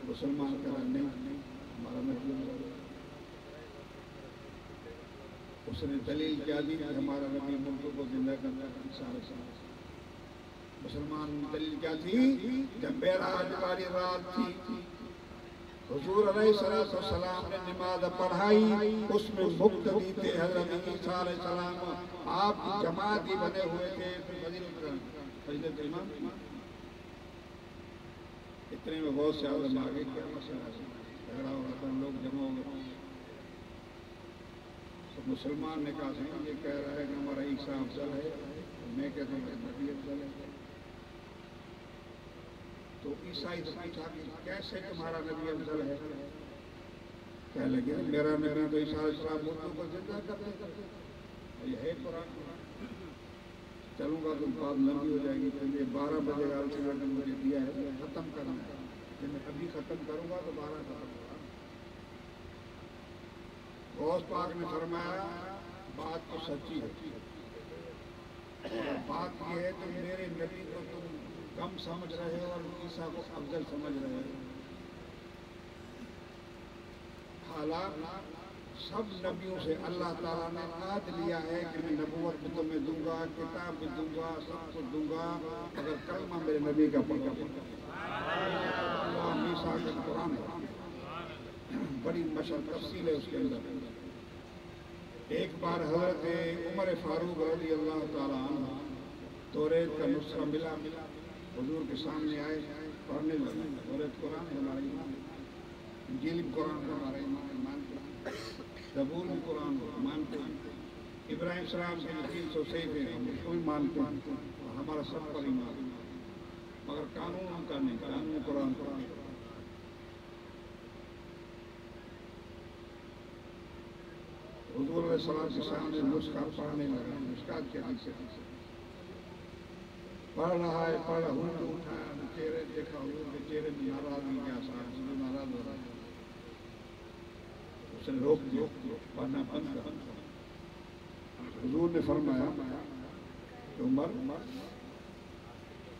مسلمان کہہ رہا ہے نہیں ہمارا نبی افضل ہے اس نے دلیل کیا دی کہ ہمارا نبی ملکوں کو زندہ کرنا سارے مسلمان دلیل کیا تھی جب معراج والی رات تھی حضور علیہ السلام نے نماز پڑھائی اس میں مقتدی تھے حضرت عیسیٰ علیہ السلام آپ کی جماعتی بنے ہوئے تھے فضیلت امام اتنے میں غوث اعظم آگے کیا مسئلہ جھگڑا ہو رہا تھا لوگ جمع ہو گئے تو مسلمان نے کہا یہ کہہ رہا ہے کہ ہمارا عیسیٰ افضل ہے میں کہتا ہوں کہ نبی افضل ہے تو عیسائی سے پوچھا کہ کیسے تمہارا نبی افضل ہے کہنے لگے میرا نبی تو عیسیٰ علیہ السلام مردوں کو زندہ کرتے کرتے یہ ہے قرآن چلوں گا تو بات لمبی ہو جائے گی کیونکہ 12 بجے گا نے مجھے دیا ہے ختم کرنا ہے کہ میں ابھی ختم کروں گا تو 12 ختم ہوگا غوث پاک نے فرمایا بات تو سچی ہے اور بات یہ ہے کہ میرے نبی کو تم کم سمجھ رہے ہو اور عیسیٰ کو افضل سمجھ رہے ہو حالات سب نبیوں سے اللہ تعالیٰ نے عہد لیا ہے کہ میں نبوت بھی تمہیں دوں گا کتاب بھی دوں گا سب کچھ دوں گا اگر کلمہ میرے نبی کا پڑھا اللہ میثاق القرآن بڑی مشہور تفصیل ہے اس کے اندر ایک بار حضرت عمر فاروق رضی اللہ تعالیٰ عنہ توریت کا نسخہ ملا حضور کے سامنے آئے پڑھنے لگے توریت قرآن ہے ہمارے ایمان انجیل قرآن ہے ہمارے ایمان مانتے زبور بھی قرآن مانتے ابراہیم السلام کے 300 صحیفے ہم اس کو بھی مانتے ہیں ہمارا سب پر ایمان مگر قانون ہم کا نہیں قانون قرآن قرآن حضور علیہ السلام کے سامنے نسخہ پڑھنے لگا مشکات کے حدیث سے پڑھ رہا ہے پڑھ رہا ہوں تو اٹھایا چہرے دیکھا حضور کے چہرے میں ناراضگی کے آثار حضور ناراض ہو رہا ہے اسے روک دیا پڑھنا بند کر حضور نے فرمایا کہ عمر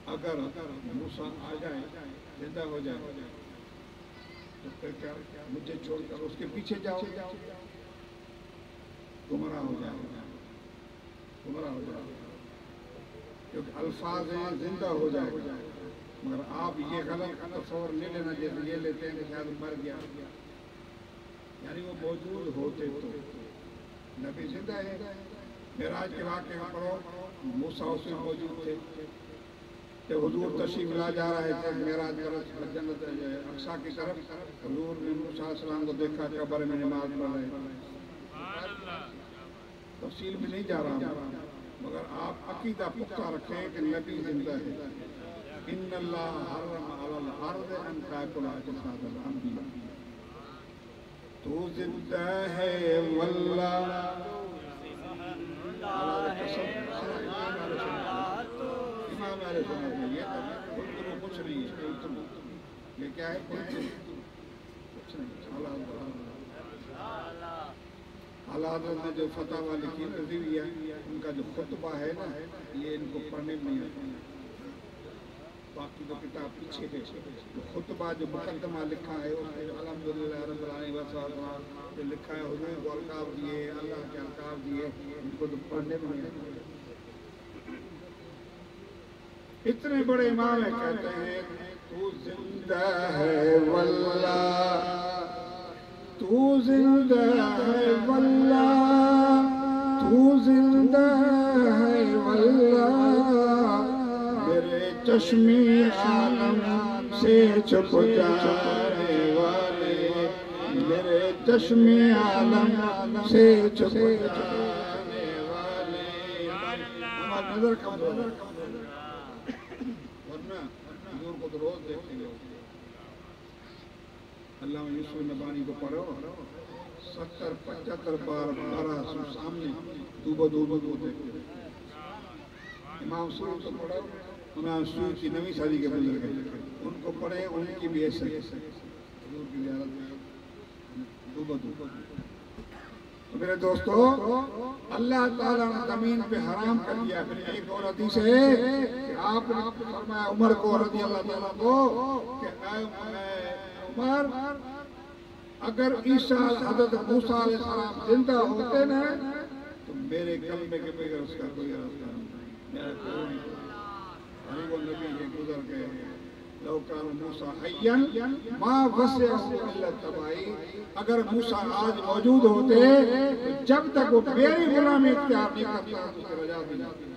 اگر موسیٰ آ جائے زندہ ہو جائے تو پھر کیا مجھے چھوڑ کر اس کے پیچھے جاؤ گمراہ ہو جائے گمراہ ہو جائے کیونکہ الفاظ ہیں زندہ ہو جائے مگر آپ یہ غلط تصور نہیں لینا جیسے یہ لیتے ہیں کہ شاید مر گیا یعنی وہ موجود ہوتے تو نبی زندہ ہے معراج کے واقعے میں پڑھو موسیٰ اس میں موجود تھے کہ حضور تشریف لا جا رہے تھے معراج پر جنت اقصیٰ کی طرف حضور نے موسیٰ علیہ السلام کو دیکھا قبر میں نماز پڑھ رہے تفصیل میں نہیں جا رہا ہوں مگر آپ عقیدہ پختہ رکھیں کہ نبی زندہ ہے ان اللہ حرم علی الارض ان تاکل اجساد الانبیاء تو زندہ ہے واللہ امام علیہ السلام نے یہ کہا کچھ نہیں ہے یہ کیا ہے کچھ نہیں اللہ نے جو فتح لکھی نظریہ ان کا جو خطبہ ہے نا یہ ان کو پڑھنے میں نہیں آتا باقی جو کتاب پیچھے ہے جو خطبہ جو مقدمہ لکھا ہے الحمدللہ رب العالمین وسلم جو لکھا ہے حضور کو القاب دیے اللہ کے القاب دیے ان کو تو پڑھنے میں نہیں آتا اتنے بڑے امام ہیں کہتے ہیں تو زندہ ہے واللہ تو زندہ ہے واللہ تو زندہ ہے واللہ میرے چشمی عالم سے چھپ جانے والے میرے چشمی عالم سے چھپ جانے والے ہمارا نظر کمزور ورنہ حضور کو تو روز دیکھتے ہیں علامہ یوسف نبانی کو پڑھو 70-75 بار 12 سامنے دو دو دیکھتے امام سعود کو پڑھو امام سعود کی 9ویں صدی کے بزرگ ہیں ان کو پڑھے ان کی بھی ایسے حضور کی زیارت میں دو تو میرے دوستو اللہ تعالیٰ نے زمین پہ حرام کر دیا پھر ایک اور حدیث ہے کہ آپ نے فرمایا عمر کو رضی اللہ تعالیٰ کو کہ اے عمر اگر عیسیٰ حضرت موسیٰ علیہ السلام زندہ ہوتے نا تو میرے کلمے کے بغیر اس کا کوئی راستہ نہیں میرا کوئی نہیں وہ نبی یہ گزر گئے لو کان موسیٰ حیاً ما وسعہ الا تبائی اگر موسیٰ آج موجود ہوتے تو جب تک وہ میری غلامی اختیار نہیں کرتا تو اسے رجا بھی نہیں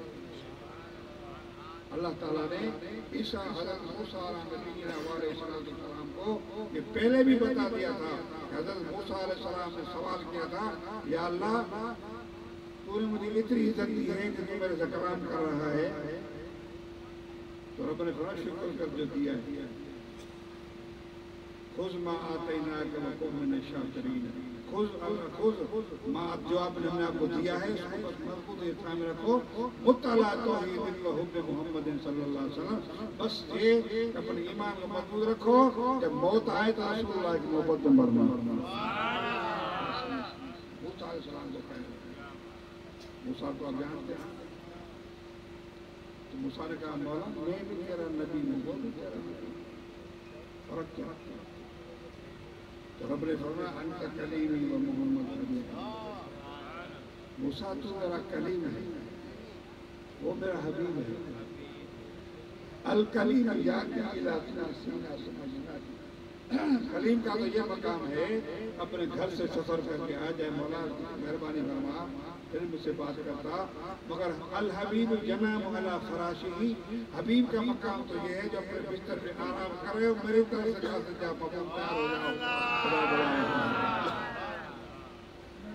اللہ تعالیٰ نے عیسیٰ حضرت موسیٰ علیہ السلام کو یہ پہلے بھی بتا دیا تھا کہ حضرت موسیٰ علیہ السلام نے سوال کیا تھا یا اللہ تو نے مجھے اتنی عزت دی ہے کہ تو میرے سے کلام کر رہا ہے تو رب نے فرمایا شکر کر جو دیا ہے خذ ما آتیناک وکن من الشاکرین، خذ ما جو آپ نے ہمیں آپ کو دیا ہے اس کو بس مضبوط اتحام رکھو، مطلع توحید و حب محمد صلی اللہ علیہ وسلم، بس یہ اپنے ایمان کو مضبوط رکھو، جب موت آئے تو رسول اللہ کی محبت میں مرنا۔ موسیٰ علیہ السلام کو کہا، موسیٰ کو آپ جانتے ہیں، تو موسیٰ نے کہا مولا میں بھی تیرا نبی ہوں، وہ بھی تیرا نبی، فرق کیا؟ تو رب نے فرمایا انت کلیمی و محمد حبیبی، موسیٰ تو میرا کلیم ہے، وہ میرا حبیب ہے۔ الکلیم یاتی الی سینہ سمجھنا، کلیم کا تو یہ مقام ہے اپنے گھر سے سفر کر کے آ جائے، مولا مہربانی فرما پھر مجھ سے بات کرتا، مگر الحبیب ینام علی فراشہ، حبیب کا مقام تو یہ ہے جو اپنے بستر پہ آرام کرے اور میری طرف سے کہا سے جا پاپا تیار ہو جاؤ، خدا بلائے۔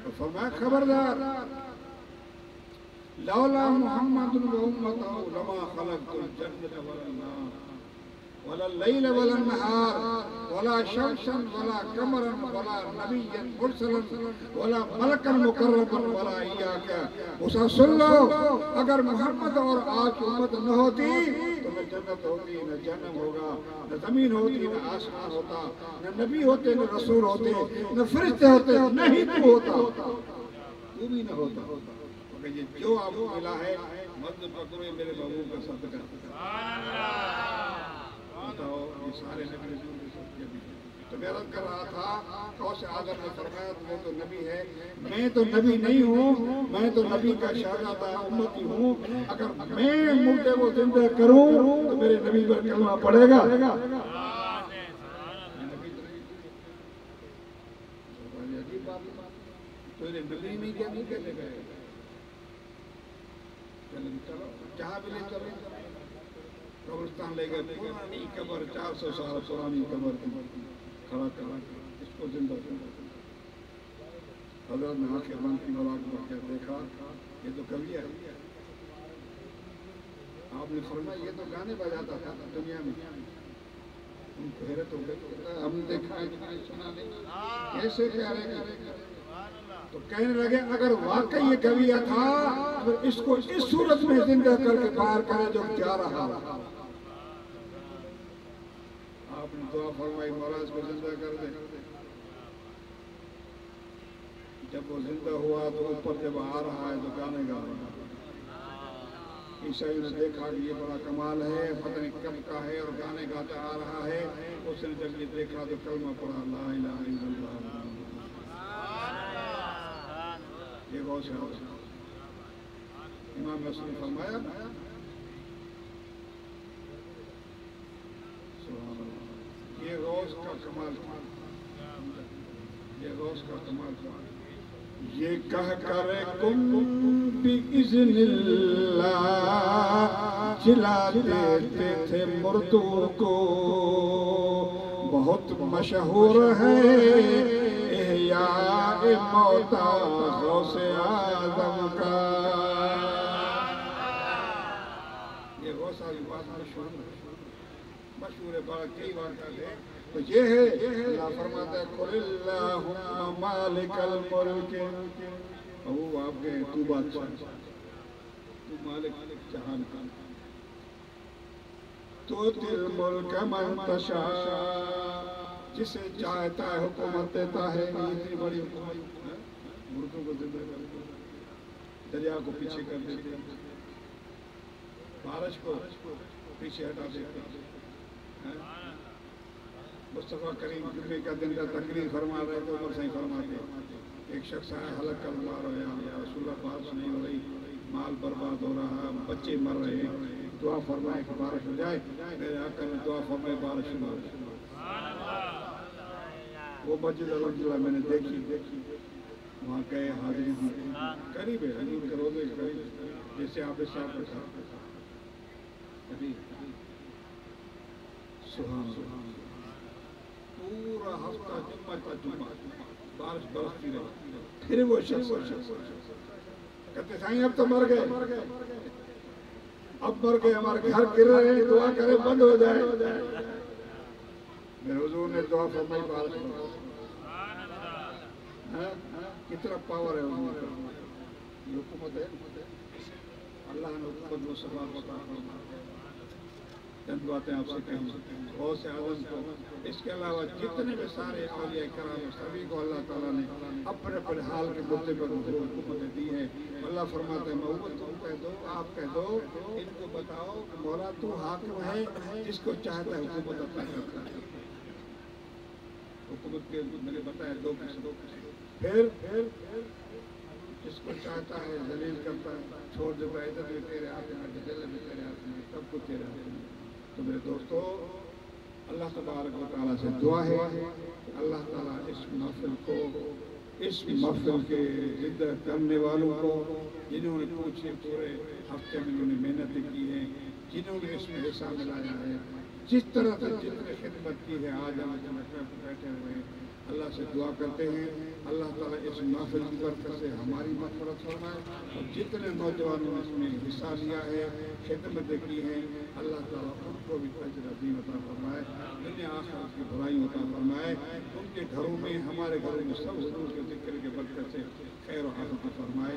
تو فرمایا خبردار، لولا محمد و امتہ لما خلقت الجنة والنار ولا اللیل ولا النہار ولا شمسا ولا قمرا ولا نبیا مرسلا ولا ملکا مقربا ولا ایاک۔ موسیٰ سن لو، اگر محمد اور آج کی امت نہ ہوتی تو نہ جنت ہوتی، نہ جہنم ہوگا، نہ زمین ہوتی، نہ آسمان ہوتا، نہ نبی ہوتے، نہ رسول ہوتے، نہ فرشتے ہوتے، نہ ہی تو ہوتا، تو بھی نہ ہوتا۔ یہ جو آپ کو ملا ہے مد پکڑے میرے محبوب کا صدقہ، بتاؤ یہ سارے نبی رسول کے صدقے بھی۔ تو میں عرض کر رہا تھا غوث اعظم نے فرمایا وہ تو نبی ہے، میں تو نبی نہیں ہوں، میں تو نبی کا شاگردہ امتی ہوں، اگر میں مردے کو زندہ کروں تو میرے نبی پر کلمہ پڑے گا۔ تو انہیں نبی نہیں کیا نہیں کہنے گئے، چلو جہاں بھی لے چلے، قبرستان لے گئے، پرانی قبر 400 سال پرانی قبر کھڑا کرا اس کو زندہ کیا۔ حضرت نے آنکھیں بند کی اور آنکھ بڑھ کے دیکھا یہ تو کبھی ہے، آپ نے فرمایا یہ تو گانے بجاتا تھا دنیا میں، ان کو حیرت ہو گئی، ہم نے دیکھا ہے سنا نہیں، کیسے پیارے گا؟ تو کہنے لگے اگر واقعی یہ گویا تھا تو اس کو اس صورت میں زندہ کر کے باہر کرے جو جا رہا۔ آپ نے دعا فرمائی مولا اس کو زندہ کر دے۔ جب وہ زندہ ہوا تو اوپر جب آ رہا ہے تو گانے گا رہا ہے۔ عیسائی نے دیکھا کہ یہ بڑا کمال ہے، پتہ نہیں کب کا ہے اور گانے گاتا آ رہا ہے، اس نے جب یہ دیکھا تو کلمہ پڑھا لا الہ الا اللہ۔ یہ غوث ہے، امام رسول نے فرمایا یہ غوث کا کمال تھا، یہ غوث کا کمال تھا، یہ کہہ کر کن بِإِذْنِ اللہ جلا دیتے تھے مردوں کو، بہت مشہور ہے احیاء موتا غوث اعظم کا۔ یہ غوث کی بات مشہور ہے، بڑا کئی بار کہتے ہیں، تو یہ ہے اللہ فرماتا ہے قُلِ اللَّهُمَّ مَالِكَ الْمُلْكِ، وہ آپ کے تو بادشاہ، تو مالک جہان کا، تُؤْتِي الْمُلْكَ مَنْ تَشَاءُ، جسے چاہتا ہے حکومت دیتا ہے۔ اتنی بڑی حکومت، مردوں کو زندہ کر دیتے، دریا کو پیچھے کر دیتے، بارش کو پیچھے ہٹا دیتے۔ مصطفیٰ کریم جمعے کا دن کا تقریر فرما رہے تو عمر صحیح فرماتے، ایک شخص آیا حلق کا مار ہو یا رسول اللہ بارش نہیں ہو رہی، مال برباد ہو رہا، بچے مر رہے ہیں، دعا فرمائے کہ بارش ہو جائے۔ میرے آقا نے دعا فرمائے بارش ہو جائے۔ وہ مسجد الحمدللہ میں نے دیکھی، وہاں گئے حاضری دی، قریب ہے حضور کے روزے کے قریب، جیسے آپ صاحب رکھا، سبحان اللہ، پورا ہفتہ جمعہ تا جمعہ بارش برستی رہی۔ پھر وہ شخص کہتے سائیں اب تو مر گئے، اب مر گئے، ہمارے گھر گر رہے ہیں، دعا کریں بند ہو جائے۔ میرے حضور نے دعا فرمائی بارک اللہ، کتنا پاور ہے حضور کا، یہ حکومت ہے، اللہ نے حکومت و ثواب عطا فرمایا۔ چند باتیں آپ سے کہیں بہت سے اعظم کو، اس کے علاوہ جتنے بھی سارے اولیاء کرام سبھی کو اللہ تعالیٰ نے اپنے اپنے حال کے مدے پر حکومتیں دی ہیں۔ اللہ فرماتے ہیں محبت تم کہہ دو، آپ کہہ دو، ان کو بتاؤ کہ مولا تو حاکم ہے، جس کو چاہتا ہے حکومت عطا کرتا ہے۔ حکومت کے میں نے بتایا دو قسم، پھر جس کو چاہتا ہے ذلیل کرتا ہے، چھوڑ دیتا ہے، عزت بھی تیرے ہاتھ میں، ذلت بھی تیرے ہاتھ میں، سب کچھ تیرے ہاتھ میں۔ تو میرے دوستو، اللہ تبارک و تعالیٰ سے دعا ہے کہ اللہ تعالیٰ اس محفل کو، اس محفل کے ذکر کرنے والوں کو، جنہوں نے پوچھے پورے ہفتے میں انہوں نے محنتیں کی ہیں، جنہوں نے اس میں حصہ ملایا ہے، جس طرح سے جتنے خدمت کی ہے، آج ہم بیٹھے ہوئے ہیں، اللہ سے دعا کرتے ہیں اللہ تعالیٰ اس محفل کی برکت سے ہماری مغفرت فرمائے، اور جتنے نوجوانوں نے اس میں حصہ لیا ہے، خدمتیں کی ہیں، اللہ تعالیٰ ان کو بھی اجر عظیم عطا فرمائے، دنیا آخرت کی بھلائی عطا فرمائے، ان کے گھروں میں، ہمارے گھروں میں سب حضور کے ذکر کے برکت سے خیر و عافیت فرمائے۔